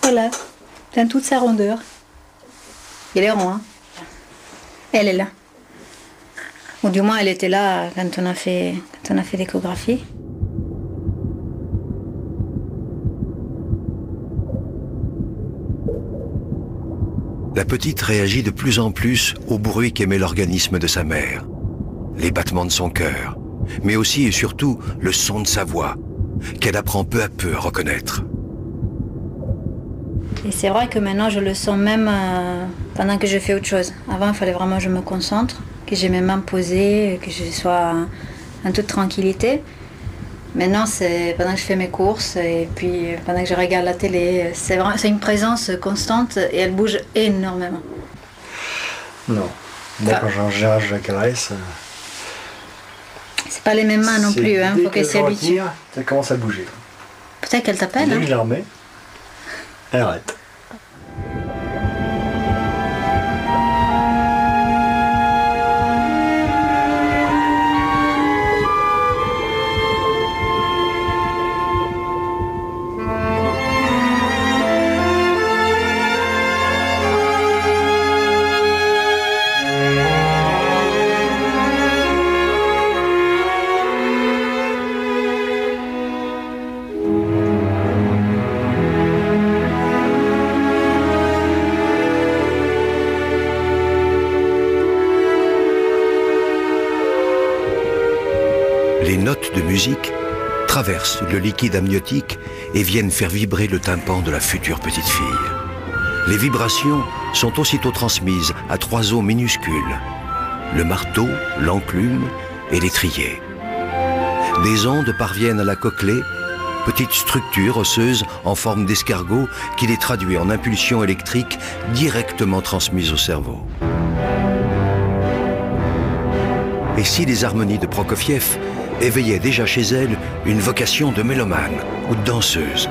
Voilà, dans toute sa rondeur. Il est rond, hein. Elle est là. Ou du moins, elle était là quand on a fait l'échographie. La petite réagit de plus en plus au bruit qu'émet l'organisme de sa mère, les battements de son cœur, mais aussi et surtout le son de sa voix, qu'elle apprend peu à peu à reconnaître. Et c'est vrai que maintenant je le sens même pendant que je fais autre chose. Avant il fallait vraiment que je me concentre, que j'ai mes mains posées, que je sois en toute tranquillité. Maintenant c'est pendant que je fais mes courses et puis pendant que je regarde la télé, c'est une présence constante et elle bouge énormément. Non, moi quand je la caresse... C'est pas les mêmes mains non plus, hein, faut qu'elle s'habitue. Ça commence à bouger. Peut-être qu'elle t'appelle. Dès que je la remets, elle arrête. Les notes de musique traversent le liquide amniotique et viennent faire vibrer le tympan de la future petite fille. Les vibrations sont aussitôt transmises à 3 os minuscules, le marteau, l'enclume et l'étrier. Des ondes parviennent à la cochlée, petite structure osseuse en forme d'escargot qui les traduit en impulsions électriques directement transmises au cerveau. Et si les harmonies de Prokofiev éveillaient déjà chez elle une vocation de mélomane ou de danseuse?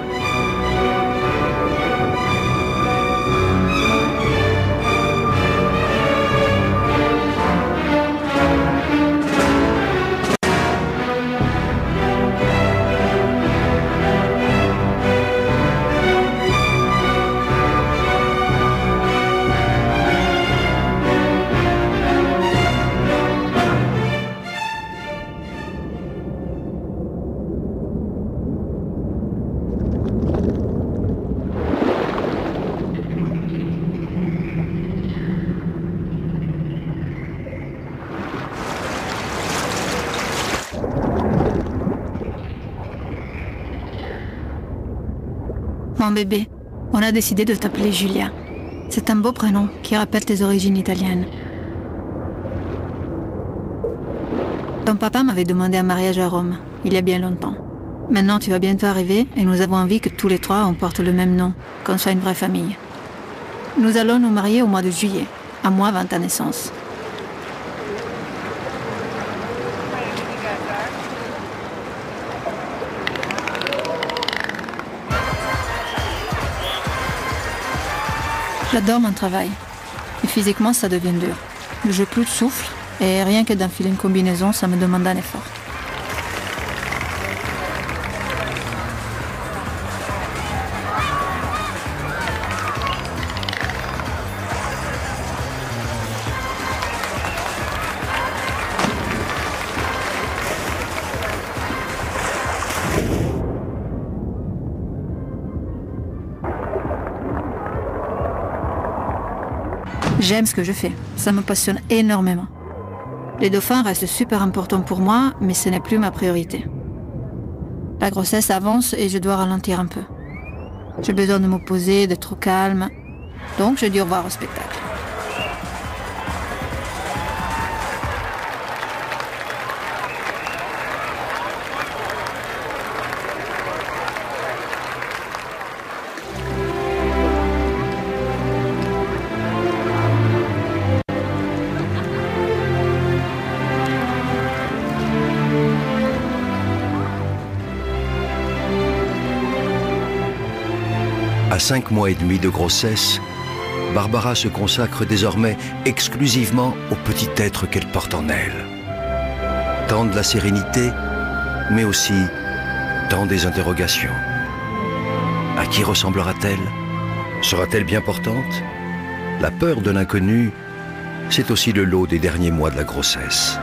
Mon bébé, on a décidé de t'appeler Julia. C'est un beau prénom qui rappelle tes origines italiennes. Ton papa m'avait demandé un mariage à Rome, il y a bien longtemps. Maintenant, tu vas bientôt arriver et nous avons envie que tous les trois on porte le même nom, qu'on soit une vraie famille. Nous allons nous marier au mois de juillet, un mois avant ta naissance. J'adore mon travail. Et physiquement, ça devient dur. Je n'ai plus de souffle et rien que d'enfiler une combinaison, ça me demande un effort. J'aime ce que je fais, ça me passionne énormément. Les dauphins restent super importants pour moi, mais ce n'est plus ma priorité. La grossesse avance et je dois ralentir un peu. J'ai besoin de me poser, d'être au calme, donc je dis au revoir au spectacle. À 5 mois et demi de grossesse, Barbara se consacre désormais exclusivement au petit être qu'elle porte en elle. Tant de la sérénité, mais aussi tant des interrogations. À qui ressemblera-t-elle? Sera-t-elle bien portante? La peur de l'inconnu, c'est aussi le lot des derniers mois de la grossesse.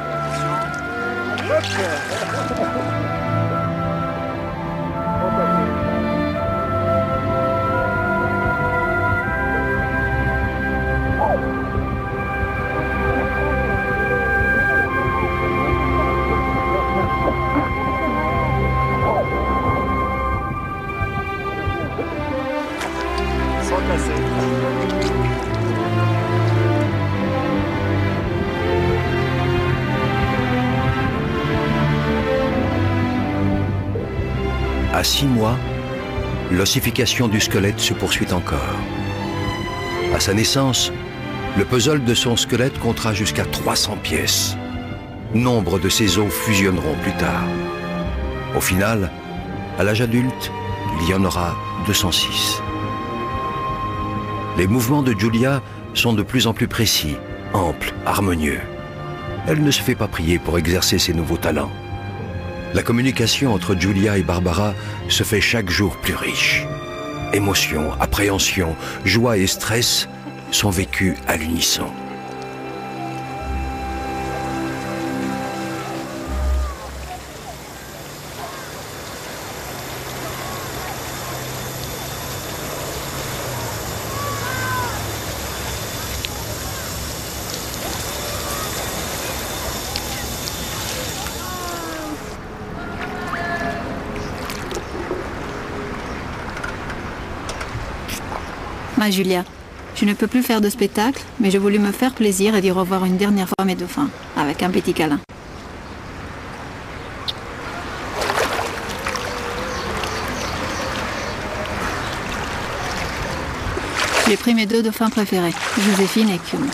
À 6 mois, l'ossification du squelette se poursuit encore. À sa naissance, le puzzle de son squelette comptera jusqu'à 300 pièces. Nombre de ses os fusionneront plus tard. Au final, à l'âge adulte, il y en aura 206. Les mouvements de Giulia sont de plus en plus précis, amples, harmonieux. Elle ne se fait pas prier pour exercer ses nouveaux talents. La communication entre Giulia et Barbara se fait chaque jour plus riche. Émotion, appréhension, joie et stress sont vécus à l'unisson. Ma Julia, Je ne peux plus faire de spectacle, mais j'ai voulu me faire plaisir et dire au revoir une dernière fois à mes dauphins, avec un petit câlin. J'ai pris mes 2 dauphins préférés, Joséphine et Kume.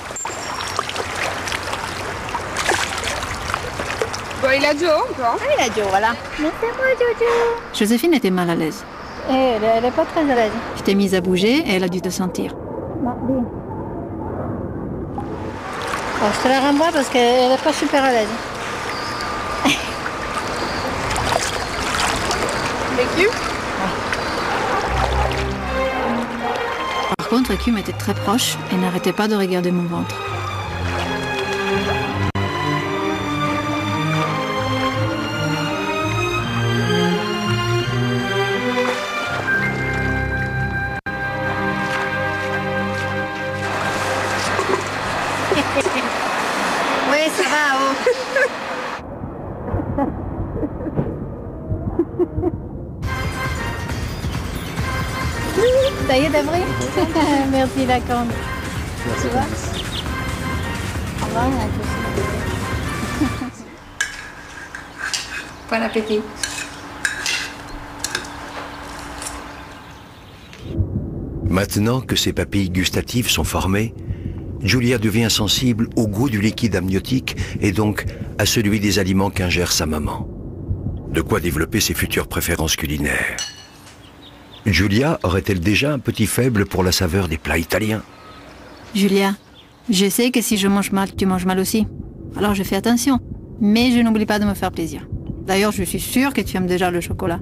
Bon, il a Joe encore. Ah, il a Joe, voilà. Mais c'est moi, Jojo. Joséphine était mal à l'aise. Elle est pas très à l'aise. Je t'ai mise à bouger et elle a dû te sentir. Bon, je te la renvoie parce qu'elle n'est pas super à l'aise. Vécu? Par contre, Kume était très proche et n'arrêtait pas de regarder mon ventre. Oui, ça va, oh. Ça y est, t'as pris? Merci, la corne. Tu vois? Au revoir, Bon appétit. Maintenant que ses papilles gustatives sont formées, Julia devient sensible au goût du liquide amniotique et donc à celui des aliments qu'ingère sa maman. De quoi développer ses futures préférences culinaires. Julia aurait-elle déjà un petit faible pour la saveur des plats italiens? Julia, je sais que si je mange mal, tu manges mal aussi. Alors je fais attention, mais je n'oublie pas de me faire plaisir. D'ailleurs, je suis sûre que tu aimes déjà le chocolat.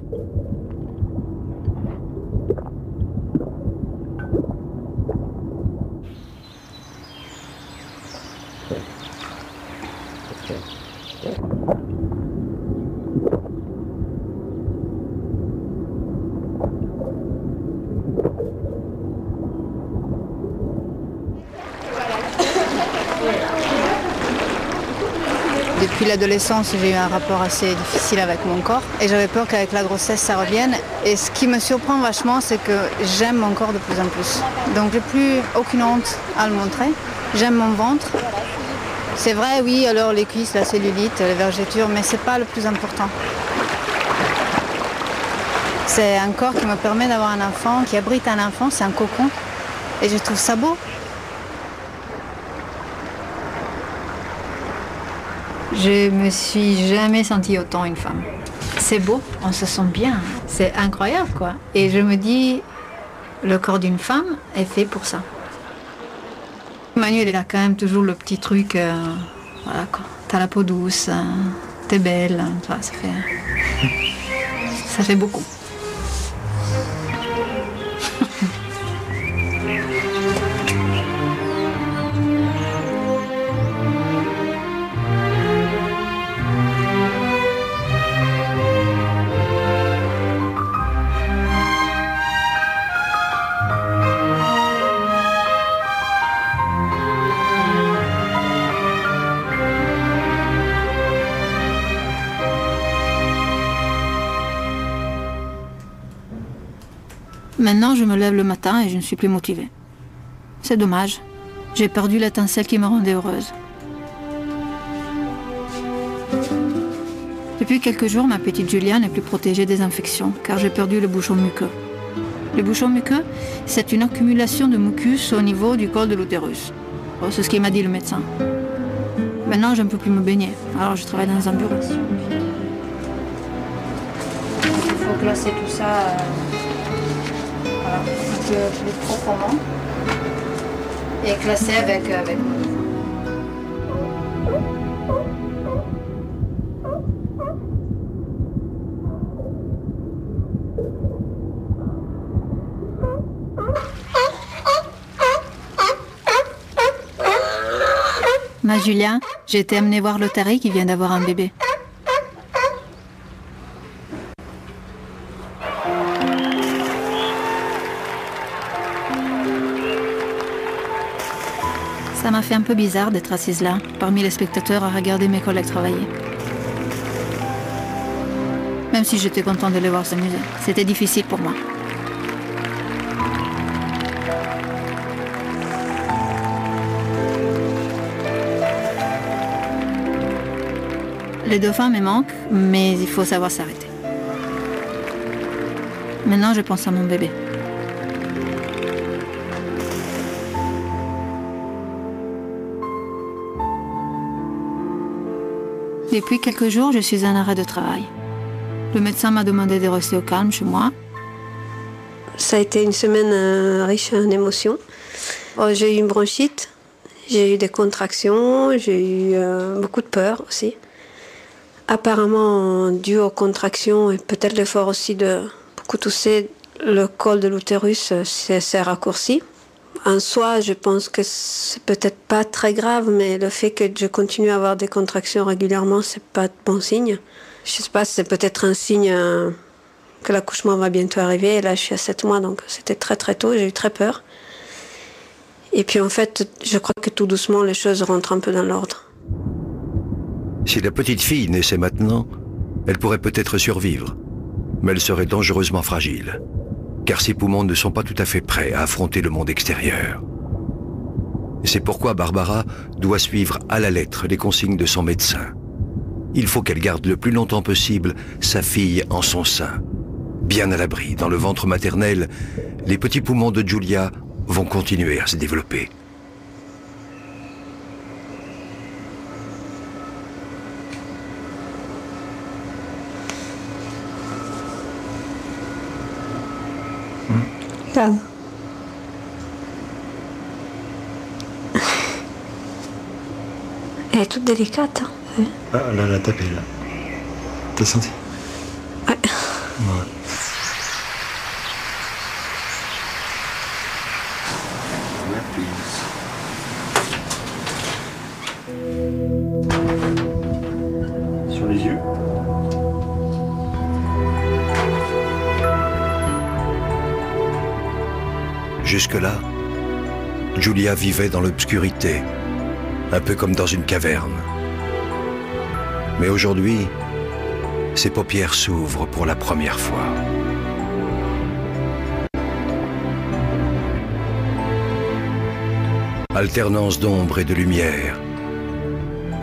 Depuis l'adolescence, j'ai eu un rapport assez difficile avec mon corps et j'avais peur qu'avec la grossesse, ça revienne. Et ce qui me surprend vachement, c'est que j'aime mon corps de plus en plus. Donc j'ai plus aucune honte à le montrer. J'aime mon ventre. C'est vrai, oui, alors les cuisses, la cellulite, les vergetures, mais c'est pas le plus important. C'est un corps qui me permet d'avoir un enfant, qui abrite un enfant, c'est un cocon. Et je trouve ça beau. Je me suis jamais sentie autant une femme. C'est beau, on se sent bien, c'est incroyable quoi. Et je me dis, le corps d'une femme est fait pour ça. Manu, il a quand même toujours le petit truc, voilà quoi. T'as la peau douce, t'es belle, ça fait beaucoup. Maintenant, je me lève le matin et je ne suis plus motivée. C'est dommage. J'ai perdu l'étincelle qui me rendait heureuse. Depuis quelques jours, ma petite Julia n'est plus protégée des infections, car j'ai perdu le bouchon muqueux. Le bouchon muqueux, c'est une accumulation de mucus au niveau du col de l'utérus. C'est ce qu'il m'a dit le médecin. Maintenant, je ne peux plus me baigner, alors je travaille dans un bureau. Il faut classer tout ça un peu plus profondément et classer avec Ma Julia, j'ai été amenée voir l'Otari qui vient d'avoir un bébé. Ça m'a fait un peu bizarre d'être assise là, parmi les spectateurs à regarder mes collègues travailler. Même si j'étais contente de les voir s'amuser, c'était difficile pour moi. Les dauphins me manquent, mais il faut savoir s'arrêter. Maintenant, je pense à mon bébé. Depuis quelques jours, je suis en arrêt de travail. Le médecin m'a demandé de rester au calme chez moi. Ça a été une semaine riche en émotions. J'ai eu une bronchite, j'ai eu des contractions, j'ai eu beaucoup de peur aussi. Apparemment, dû aux contractions et peut-être l'effort aussi de beaucoup tousser, le col de l'utérus s'est raccourci. En soi, je pense que c'est peut-être pas très grave, mais le fait que je continue à avoir des contractions régulièrement, c'est pas de bon signe. Je sais pas, c'est peut-être un signe que l'accouchement va bientôt arriver. Et là, je suis à 7 mois, donc c'était très très tôt, j'ai eu très peur. Et puis en fait, je crois que tout doucement, les choses rentrent un peu dans l'ordre. Si la petite fille naissait maintenant, elle pourrait peut-être survivre, mais elle serait dangereusement fragile, car ses poumons ne sont pas tout à fait prêts à affronter le monde extérieur. C'est pourquoi Barbara doit suivre à la lettre les consignes de son médecin. Il faut qu'elle garde le plus longtemps possible sa fille en son sein. Bien à l'abri, dans le ventre maternel, les petits poumons de Giulia vont continuer à se développer. Calme. Elle est toute délicate. Hein. Ah, là, elle a tapé, là. T'as senti? Ouais. Ouais. Sur les yeux. Jusque-là, Giulia vivait dans l'obscurité, un peu comme dans une caverne. Mais aujourd'hui, ses paupières s'ouvrent pour la première fois. Alternance d'ombre et de lumière,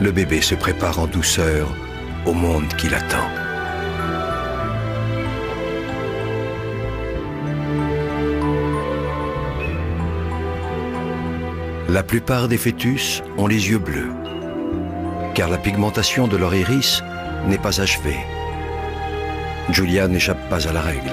le bébé se prépare en douceur au monde qui l'attend. La plupart des fœtus ont les yeux bleus, car la pigmentation de leur iris n'est pas achevée. Giulia n'échappe pas à la règle.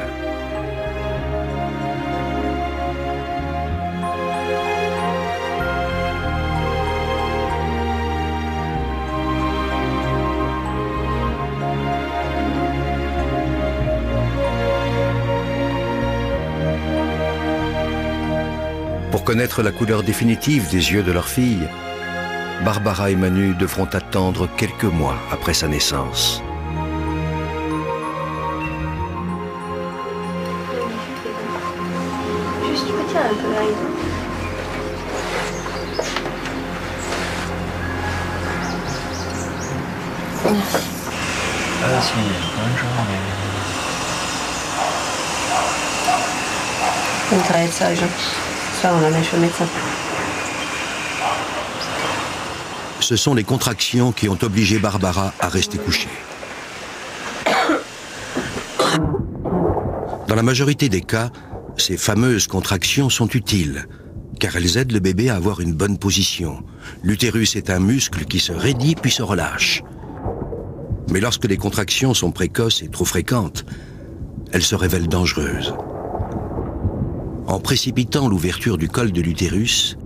Pour connaître la couleur définitive des yeux de leur fille, Barbara et Manu devront attendre quelques mois après sa naissance. Juste tu peux tirer un peu là. Ça, on l'a mis chez le médecin. Ce sont les contractions qui ont obligé Barbara à rester couchée. Dans la majorité des cas, ces fameuses contractions sont utiles, car elles aident le bébé à avoir une bonne position. L'utérus est un muscle qui se raidit puis se relâche. Mais lorsque les contractions sont précoces et trop fréquentes, elles se révèlent dangereuses. En précipitant l'ouverture du col de l'utérus,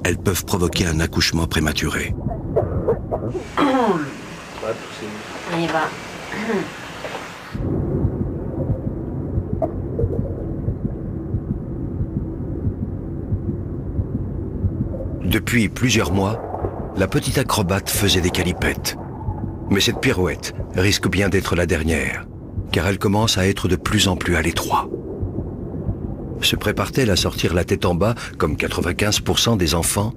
elles peuvent provoquer un accouchement prématuré. On y va. Depuis plusieurs mois, la petite acrobate faisait des calipettes. Mais cette pirouette risque bien d'être la dernière, car elle commence à être de plus en plus à l'étroit. Se prépare-t-elle à sortir la tête en bas, comme 95% des enfants?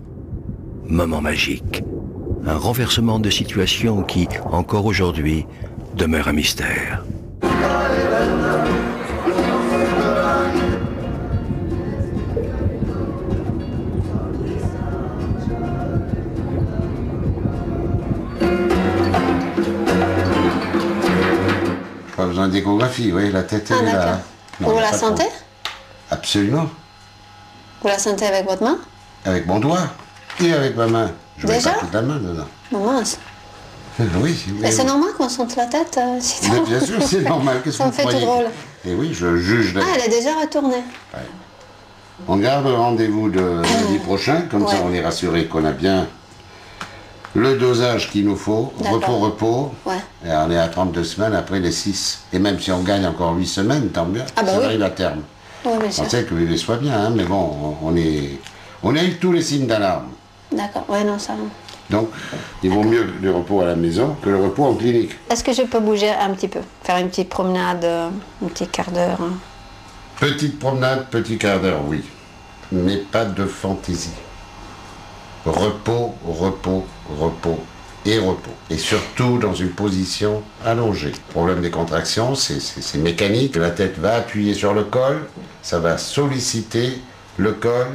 Moment magique. Un renversement de situation qui, encore aujourd'hui, demeure un mystère. pas besoin d'échographie, oui, la tête elle est là. Non, vous la sentez? Absolument. Vous la sentez avec votre main? Avec mon doigt et avec ma main. Je mets pas toute la main dedans. Oh mince. Oui. Et c'est normal qu'on sente la tête? Mais bien sûr, c'est normal. Qu'est-ce que vous croyez? Ça me fait tout drôle. Et oui, je juge. Ah, elle est déjà retournée. Ouais. On garde rendez-vous de lundi prochain, comme ça on est rassuré qu'on a bien le dosage qu'il nous faut, repos, et on est à 32 semaines après les 6. Et même si on gagne encore 8 semaines, tant mieux, ça arrive à terme. Oui, on sait que le bébé soit bien, hein, mais bon, on a eu tous les signes d'alarme. D'accord, oui, non, ça... Donc, il vaut mieux le repos à la maison que le repos en clinique. Est-ce que je peux bouger un petit peu? Faire une petite promenade, un petit quart d'heure? Petite promenade, petit quart d'heure, oui. Mais pas de fantaisie. Repos, repos, repos et repos. Et surtout dans une position allongée. Le problème des contractions, c'est mécanique. La tête va appuyer sur le col, ça va solliciter le col.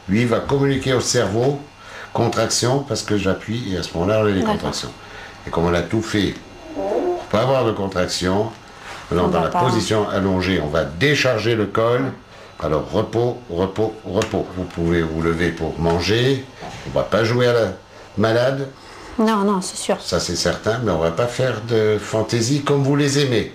Lui va communiquer au cerveau, contraction, parce que j'appuie, et à ce moment-là, on a les contractions. Et comme on a tout fait pour pas avoir de contraction, dans la position allongée, on va décharger le col. Alors repos, repos, repos. Vous pouvez vous lever pour manger. On ne va pas jouer à la malade. Non, non, c'est sûr. Ça c'est certain, mais on ne va pas faire de fantaisie comme vous les aimez.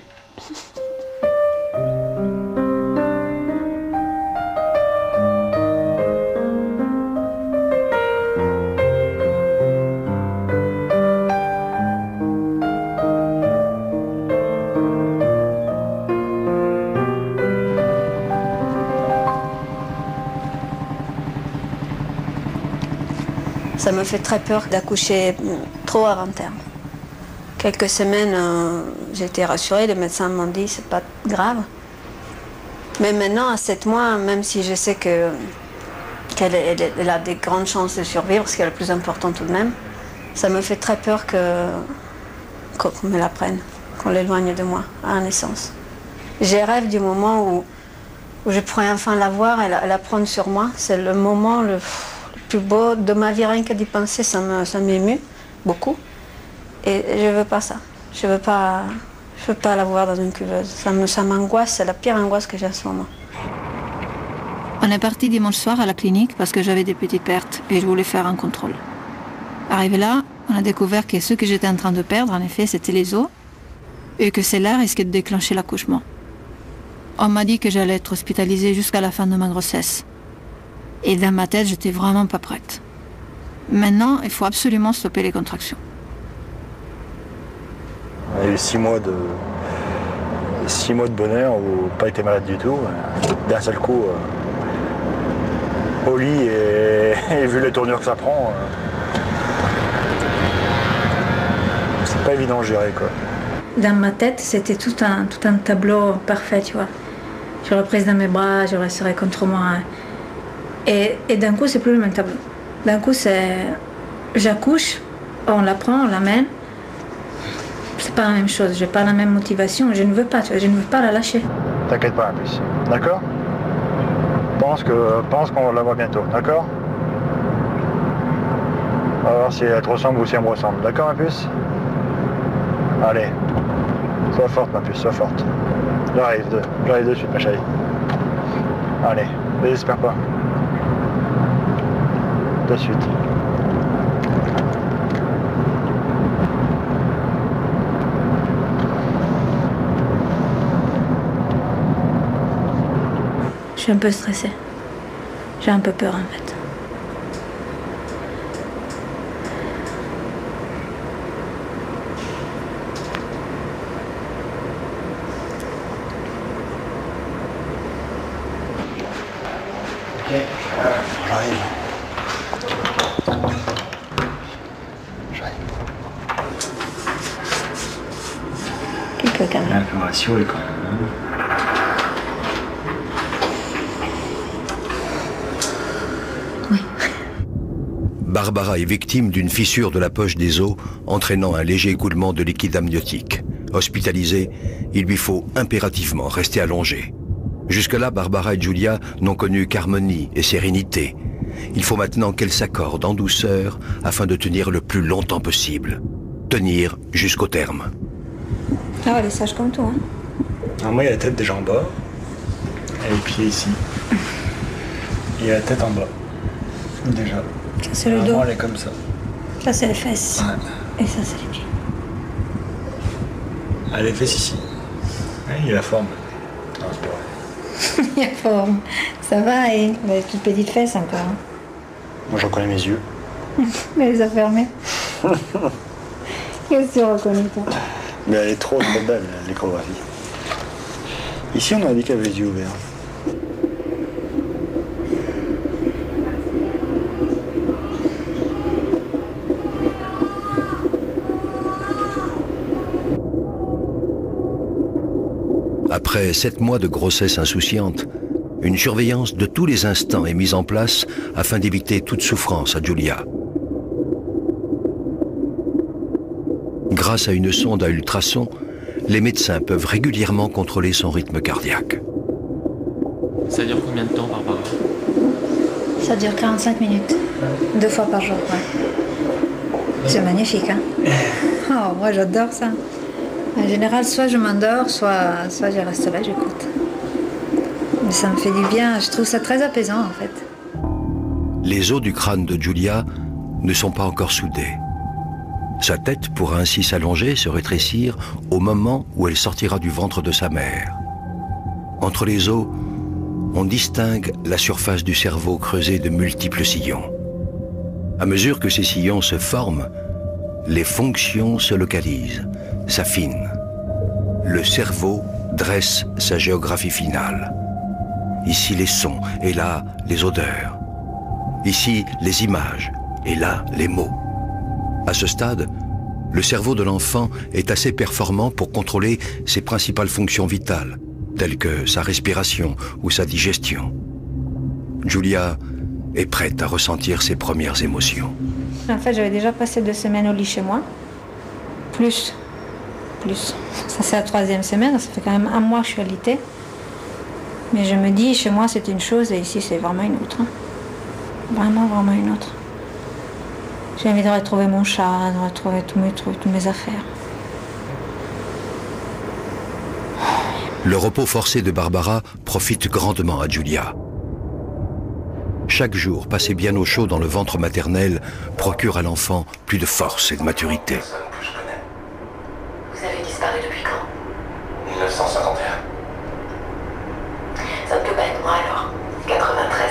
Ça me fait très peur d'accoucher trop avant terme. Quelques semaines, j'ai été rassurée, les médecins m'ont dit c'est pas grave. Mais maintenant, à 7 mois, même si je sais qu'elle a des grandes chances de survivre, ce qui est le plus important tout de même, ça me fait très peur qu'on me la prenne, qu'on l'éloigne de moi à la naissance. J'ai rêve du moment où je pourrais enfin la voir et la prendre sur moi. C'est le moment le plus beau de ma vie, rien que d'y penser, ça m'émeut beaucoup. Et je veux pas ça. Je veux pas la voir dans une cuveuse. Ça m'angoisse, c'est la pire angoisse que j'ai en ce moment. On est parti dimanche soir à la clinique parce que j'avais des petites pertes et je voulais faire un contrôle. Arrivé là, on a découvert que ce que j'étais en train de perdre, en effet, c'était les os et que cela risquait de déclencher l'accouchement. On m'a dit que j'allais être hospitalisée jusqu'à la fin de ma grossesse. Et dans ma tête, j'étais vraiment pas prête. Maintenant, il faut absolument stopper les contractions. On a eu 6 mois de bonheur où pas été malade du tout. D'un seul coup, au lit et vu les tournures que ça prend, c'est pas évident à gérer, quoi. Dans ma tête, c'était tout un tableau parfait, tu vois. Je l'aurais prise dans mes bras, je la serrais contre moi. Et d'un coup, c'est plus le même tableau. D'un coup, c'est... J'accouche, on la prend, on l'amène. C'est pas la même chose, j'ai pas la même motivation. Je ne veux pas, tu vois, je ne veux pas la lâcher. T'inquiète pas, plus. D'accord? Pense qu'on la voit bientôt, d'accord? On va voir si elle te ressemble ou si elle me ressemble. D'accord, ma puce? Allez. Sois forte, ma puce, sois forte. J'arrive de suite, ma chérie. Allez, désespère pas. De suite. Je suis un peu stressée. J'ai un peu peur, en fait. Quelques caméras. Un peu rassuré quand même. Barbara est victime d'une fissure de la poche des os, entraînant un léger écoulement de liquide amniotique. Hospitalisée, il lui faut impérativement rester allongée. Jusque-là, Barbara et Giulia n'ont connu qu'harmonie et sérénité. Il faut maintenant qu'elles s'accordent en douceur afin de tenir le plus longtemps possible. Tenir jusqu'au terme. Ah, elle est sage comme toi, hein. Alors moi, il y a la tête déjà en bas, et les pieds ici. Et il y a la tête en bas, déjà. Ça, c'est le dos. Elle est comme ça. Ça, c'est les fesses. Ouais. Et ça, c'est les pieds. Ah, les fesses ici. Ouais, il y a la forme. Non, c'est pas vrai. Il y a forme. Ça va, et vous avez toutes petites fesses encore. Hein. Moi, je reconnais mes yeux. Mais les a fermés. Qu'est-ce que tu reconnais, toi? Mais elle est trop belle, l'échographie. Ici, on a dit qu'elle avait les yeux ouverts. Après 7 mois de grossesse insouciante, une surveillance de tous les instants est mise en place afin d'éviter toute souffrance à Giulia. Grâce à une sonde à ultrasons, les médecins peuvent régulièrement contrôler son rythme cardiaque. Ça dure combien de temps, Barbara? Ça dure 45 minutes. 2 fois par jour, ouais. C'est magnifique, hein? Oh, moi, j'adore ça. En général, soit je m'endors, soit je reste là, j'écoute. Mais ça me fait du bien, je trouve ça très apaisant, en fait. Les os du crâne de Giulia ne sont pas encore soudés. Sa tête pourra ainsi s'allonger, se rétrécir au moment où elle sortira du ventre de sa mère. Entre les os, on distingue la surface du cerveau creusée de multiples sillons. À mesure que ces sillons se forment, les fonctions se localisent, s'affinent. Le cerveau dresse sa géographie finale. Ici les sons, et là les odeurs. Ici les images, et là les mots. À ce stade, le cerveau de l'enfant est assez performant pour contrôler ses principales fonctions vitales, telles que sa respiration ou sa digestion. Giulia est prête à ressentir ses premières émotions. En fait, j'avais déjà passé 2 semaines au lit chez moi. Plus. Ça, c'est la 3e semaine, ça fait quand même 1 mois que je suis alitée. Mais je me dis, chez moi, c'est une chose et ici, c'est vraiment une autre. Hein. Vraiment une autre. J'ai envie de retrouver mon chat, de retrouver tous mes trucs, toutes mes affaires. Le repos forcé de Barbara profite grandement à Giulia. Chaque jour passé bien au chaud dans le ventre maternel procure à l'enfant plus de force et de maturité. Vous avez disparu depuis quand? 1951. Ça ne peut pas être moi alors. 93.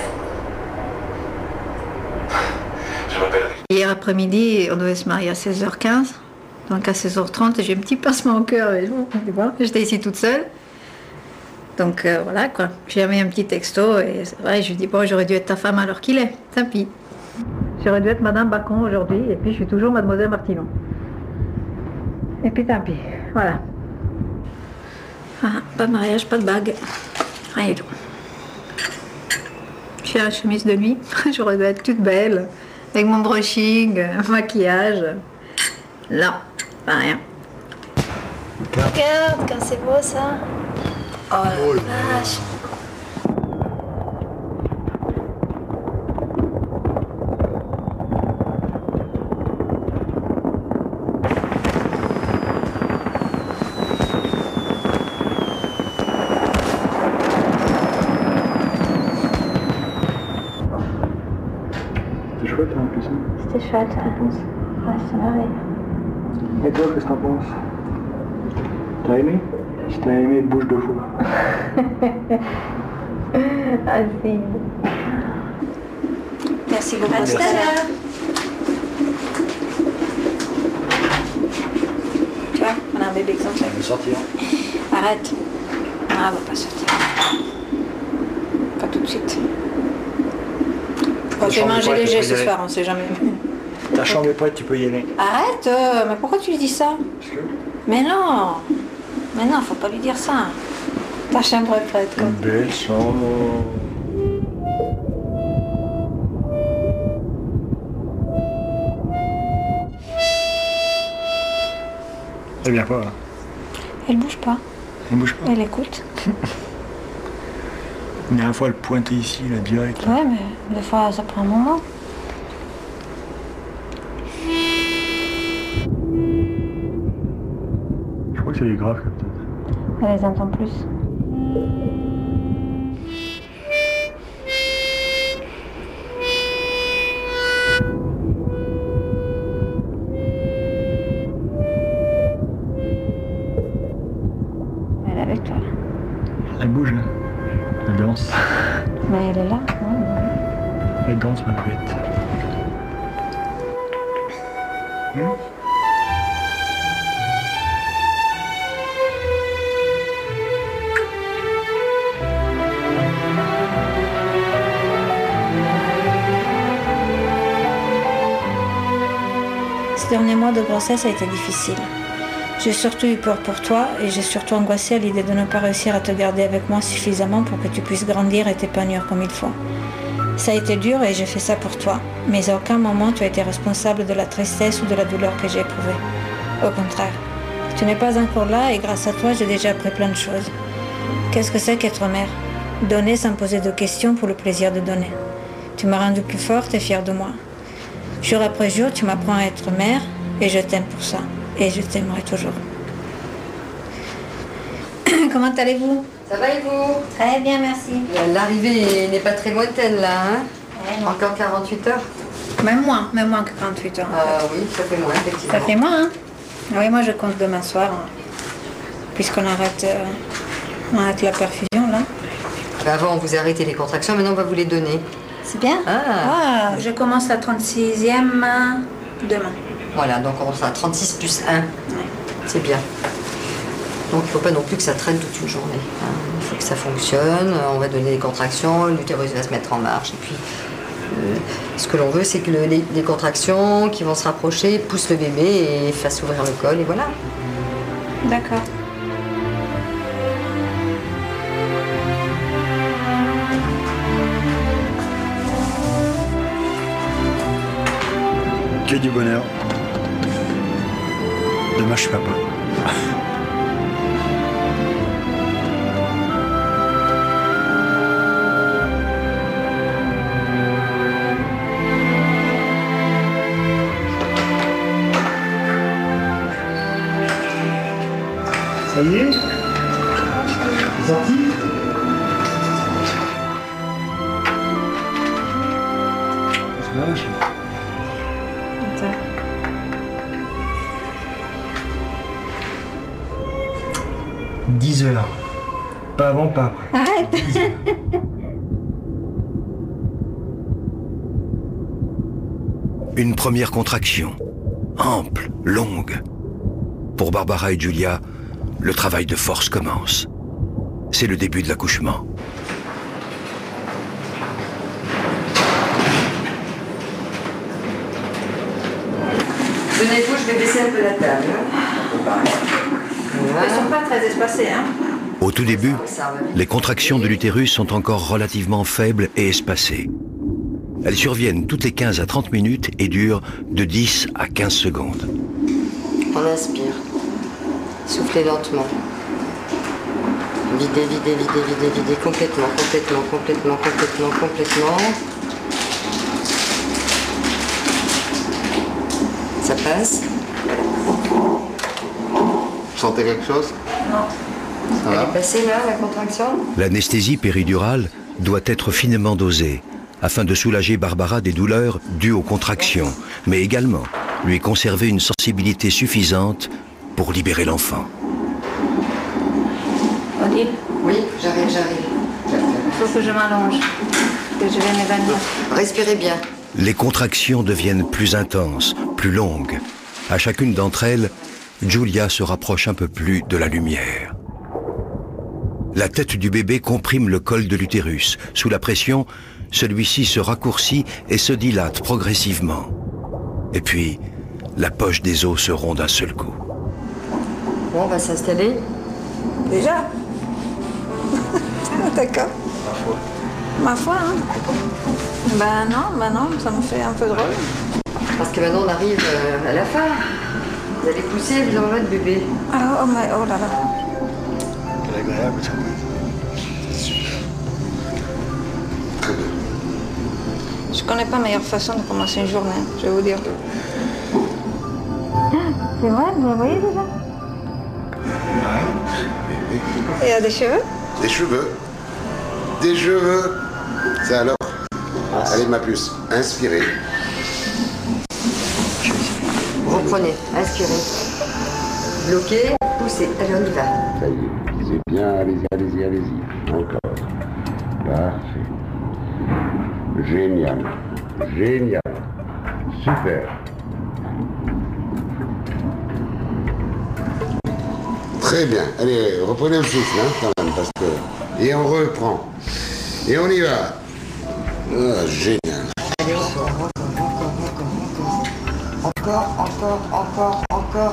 Je m'appelle... Hier après-midi, on devait se marier à 16h15. Donc à 16h30, j'ai un petit pincement au cœur. J'étais ici toute seule. Donc voilà quoi. J'ai mis un petit texto et c'est vrai, je lui dis bon, j'aurais dû être ta femme alors qu'il est. Tant pis. J'aurais dû être Madame Bacon aujourd'hui et puis je suis toujours Mademoiselle Martinon. Et puis tant pis. Voilà. Ah, pas de mariage, pas de bague. Rien du tout. J'ai la chemise de nuit. J'aurais dû être toute belle. Avec mon brushing, maquillage. Non, pas rien. Regarde, quand c'est beau ça. Oh la vache. C'était chouette, hein, en plus. C'était chouette, ouais, c'est merveilleux. Et toi, qu'est-ce que t'en penses? T'as aimé? Si t'as aimé, bouge 2 fois. Ah si. Merci beaucoup. À tout à l'heure. Tu vois, on a un bébé exemplaire. Elle veut sortir. Arrête. Ah, elle va pas sortir. Pas tout de suite. On fait manger léger ce soir, on sait jamais. Ta chambre est prête, tu peux y aller. Arrête, mais pourquoi tu lui dis ça? Parce que... Mais non, faut pas lui dire ça. Ta chambre est prête, quoi. Une belle chambre. Elle vient pas, là. Elle bouge pas. Elle bouge pas. Elle écoute. La dernière fois, elle pointait ici, là, direct. Ouais, mais des fois, ça prend un moment. Je crois que c'est les graves, peut-être. Elle les entend plus. Elle est avec toi. Elle bouge là. Elle danse. Mais elle est là. Elle danse, ma bête. Ces derniers mois de grossesse a été difficile. J'ai surtout eu peur pour toi et j'ai surtout angoissé à l'idée de ne pas réussir à te garder avec moi suffisamment pour que tu puisses grandir et t'épanouir comme il faut. Ça a été dur et j'ai fait ça pour toi, mais à aucun moment tu as été responsable de la tristesse ou de la douleur que j'ai éprouvée. Au contraire, tu n'es pas encore là et grâce à toi j'ai déjà appris plein de choses. Qu'est-ce que c'est qu'être mère? Donner sans poser de questions pour le plaisir de donner. Tu m'as rendue plus forte et fière de moi. Jour après jour, tu m'apprends à être mère et je t'aime pour ça. Et je t'aimerai toujours. Comment allez-vous? Ça va et vous? Très bien, merci. L'arrivée n'est pas très lointaine là, hein? Ouais, encore 48 heures? Même moins que 48 heures. Ah oui, ça fait moins, effectivement. Ça fait moins, hein? Oui, moi je compte demain soir, puisqu'on arrête la perfusion là. Avant, on vous a arrêté les contractions, maintenant on va vous les donner. C'est bien? Ah, je commence la 36e demain. Voilà, donc on sera à 36 plus 1. Ouais. C'est bien. Donc il ne faut pas non plus que ça traîne toute une journée. Hein. Il faut que ça fonctionne, on va donner des contractions, l'utérus va se mettre en marche. Et puis, ce que l'on veut, c'est que les contractions qui vont se rapprocher poussent le bébé et fassent ouvrir le col, et voilà. D'accord. Que du bonheur. Demain, je suis papa. Ça y est? C'est sorti? C'est lâche. 10 heures. Pas avant, pas après. Arrête. Une première contraction, ample, longue. Pour Barbara et Giulia, le travail de force commence. C'est le début de l'accouchement. Tenez-vous, je vais baisser un peu la table. Elles ne sont pas très espacées, hein? Au tout début, les contractions de l'utérus sont encore relativement faibles et espacées. Elles surviennent toutes les 15 à 30 minutes et durent de 10 à 15 secondes. On inspire. Soufflez lentement. Videz, videz, videz, videz, videz. Complètement, complètement, complètement, complètement, complètement. Ça passe. Vous sentez quelque chose? Non. Ça Elle va? est passée là, la contraction? L'anesthésie péridurale doit être finement dosée afin de soulager Barbara des douleurs dues aux contractions, mais également lui conserver une sensibilité suffisante pour libérer l'enfant. Odile? Oui, j'arrive. Il faut que je m'allonge, que je vais m'évanouir. Respirez bien. Les contractions deviennent plus intenses, plus longues. À chacune d'entre elles, Giulia se rapproche un peu plus de la lumière. La tête du bébé comprime le col de l'utérus. Sous la pression, celui-ci se raccourcit et se dilate progressivement. Et puis, la poche des os se rompt d'un seul coup. Bon, on va s'installer. Déjà? D'accord. Ma foi, hein? Ben non, ça me fait un peu drôle. Parce que maintenant on arrive à la fin. Vous allez pousser, vous aurez votre bébé. Ah, oh là là. Quel agréable ça. Je connais pas meilleure façon de commencer une journée, je vais vous dire. C'est vrai, vous le voyez déjà? Ouais. Il y a des cheveux? Des cheveux. Des cheveux. Ça alors? Allez, ma puce, inspirez. Reprenez, inspirez. Bloquez, poussez. Allez, on y va. Ça y est, c'est bien, allez-y, allez-y, allez-y. Encore. Parfait. Génial. Génial. Super. Très bien. Allez, reprenez le souffle, hein, quand même, parce que... Et on reprend. Et on y va. Ah, génial. Allez,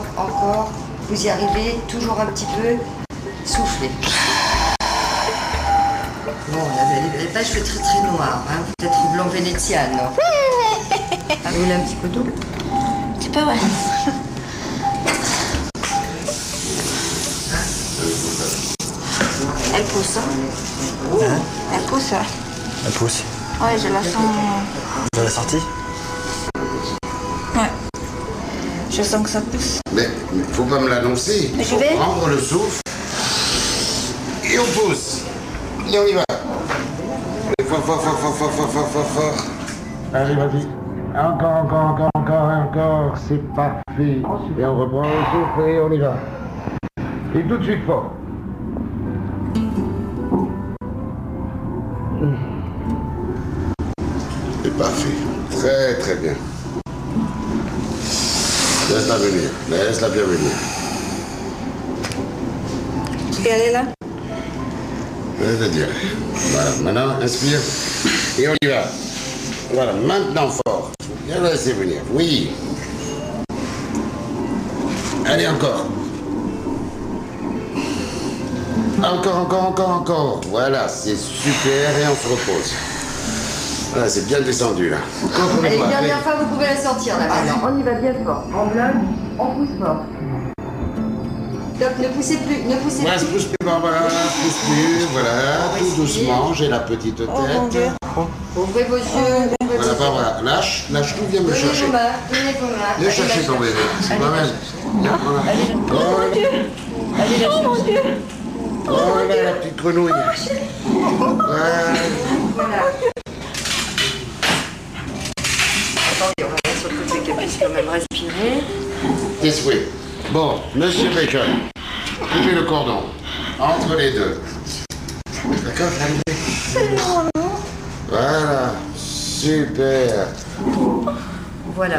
encore. Vous y arrivez, toujours un petit peu. Soufflez. Bon, les pages fait très noir, hein. Peut-être blanc vénétienne, non? Vous voulez un petit peu d'eau? Un petit peu, ouais. Elle pousse, hein? Elle pousse, ouais. Elle pousse. Ouais, je la sens. Vous avez sorti? Ouais. Je sens que ça pousse. Mais faut pas me l'annoncer. Mais Faut je vais. prendre le souffle. Et on pousse. Et on y va. Allez, fort. Allez, vas-y. Encore. C'est parfait. Et on reprend le souffle et on y va. Et tout de suite fort. C'est parfait. Très bien. Laisse-la bien venir. Et elle est là? Je te dirai. Voilà, maintenant, inspire. Et on y va. Voilà, maintenant fort. Bien la laisser venir. Oui. Allez, encore. Encore. Voilà, c'est super et on se repose. Voilà, c'est bien descendu là. Allez, une dernière fois, vous pouvez la sortir là maintenant. On y va bien fort. En bloc, on pousse fort. Top, ne poussez plus, Voilà, je pousse plus, voilà, tout doucement, j'ai la petite tête. Ouvrez vos yeux, Voilà, Barbara, lâche tout, viens me chercher. Donnez vos mains. Viens chercher ton bébé, c'est pas mal. Oh mon Dieu! Voilà la petite grenouille. Voilà. Attendez, on va mettre sur le côté qu'elle puisse quand même respirer. Tes souhaits. Bon, monsieur Bacon, coupez le cordon entre les deux. D'accord, voilà, super. Voilà.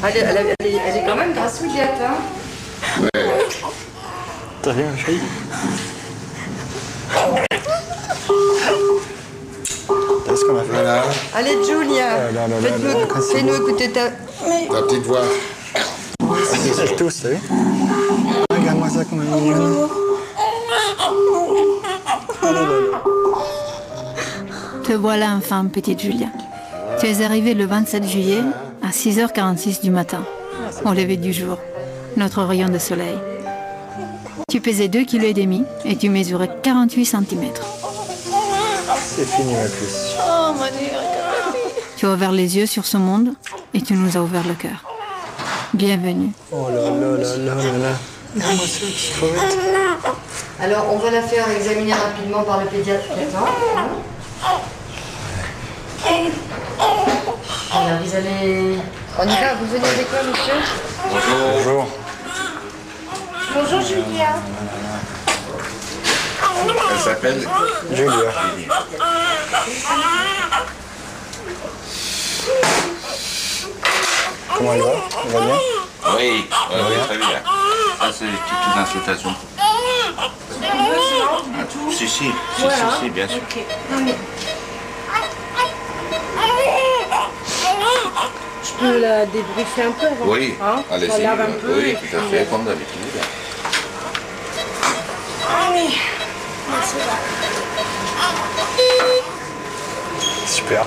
Elle est quand même grassouillette, hein? Ouais. T'as vu ma fille? T'as ce qu'on a fait? Voilà. Allez, Julia, fais-nous écouter ta petite voix. Elle tousse, t'as vu? Regarde-moi ça comme un mignon. Te voilà enfin, petite Julia. Tu es arrivée le 27 juillet à 6h46 du matin, au lever du jour, notre rayon de soleil. Tu pesais 2,5 kg et tu mesurais 48 cm. C'est fini, ma puce. Oh mon Dieu, regarde. Tu as ouvert les yeux sur ce monde et tu nous as ouvert le cœur. Bienvenue. Oh là. Alors, on va la faire examiner rapidement par le pédiatre traitant. Alors, vous allez... On y va, vous venez avec moi, monsieur? Bonjour. Bonjour Julia. Elle s'appelle Julia. Comment elle va? Elle va bien? Oui, très bien. Ça, c'est des petites insultations. Si, bien sûr. Je peux la débriefer un peu avant? Oui, hein? allez-y. Ça lave un peu. Oui, tout à fait, comme d'habitude. Super.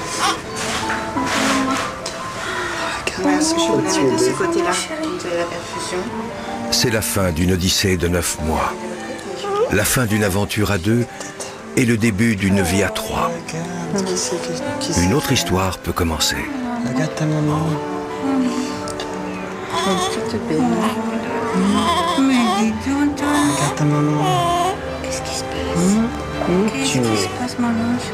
Merci, je vais mettre de ce côté-là, de la perfusion. C'est la fin d'une odyssée de 9 mois. La fin d'une aventure à 2 et le début d'une vie à 3. Une autre histoire peut commencer. Regarde ta maman. toute belle. Mais dis donc, toi. Regarde ta maman. Qu'est-ce qui se passe? Qu'est-ce qui se passe, mon ange?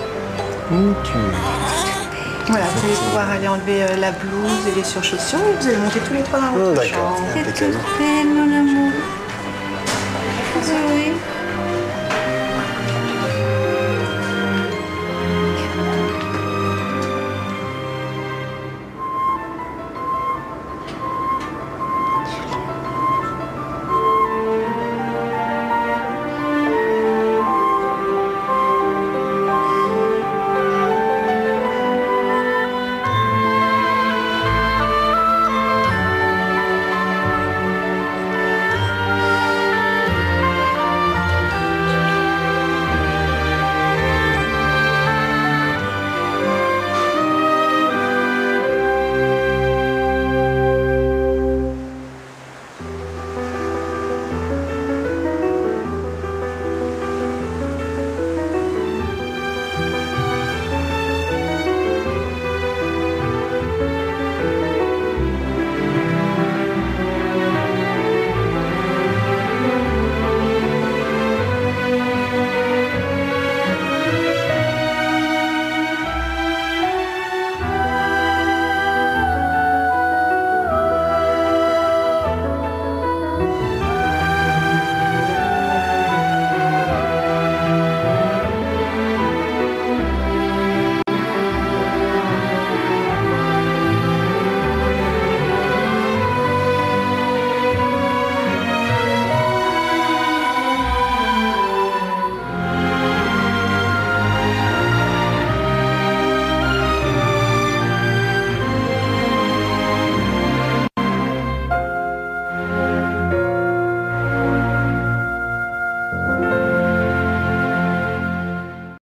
Voilà, vous allez pouvoir aller enlever la blouse et les surchaussures et vous allez monter tous les trois dans votre chambre. C'est toute belle, mon amour. Oui.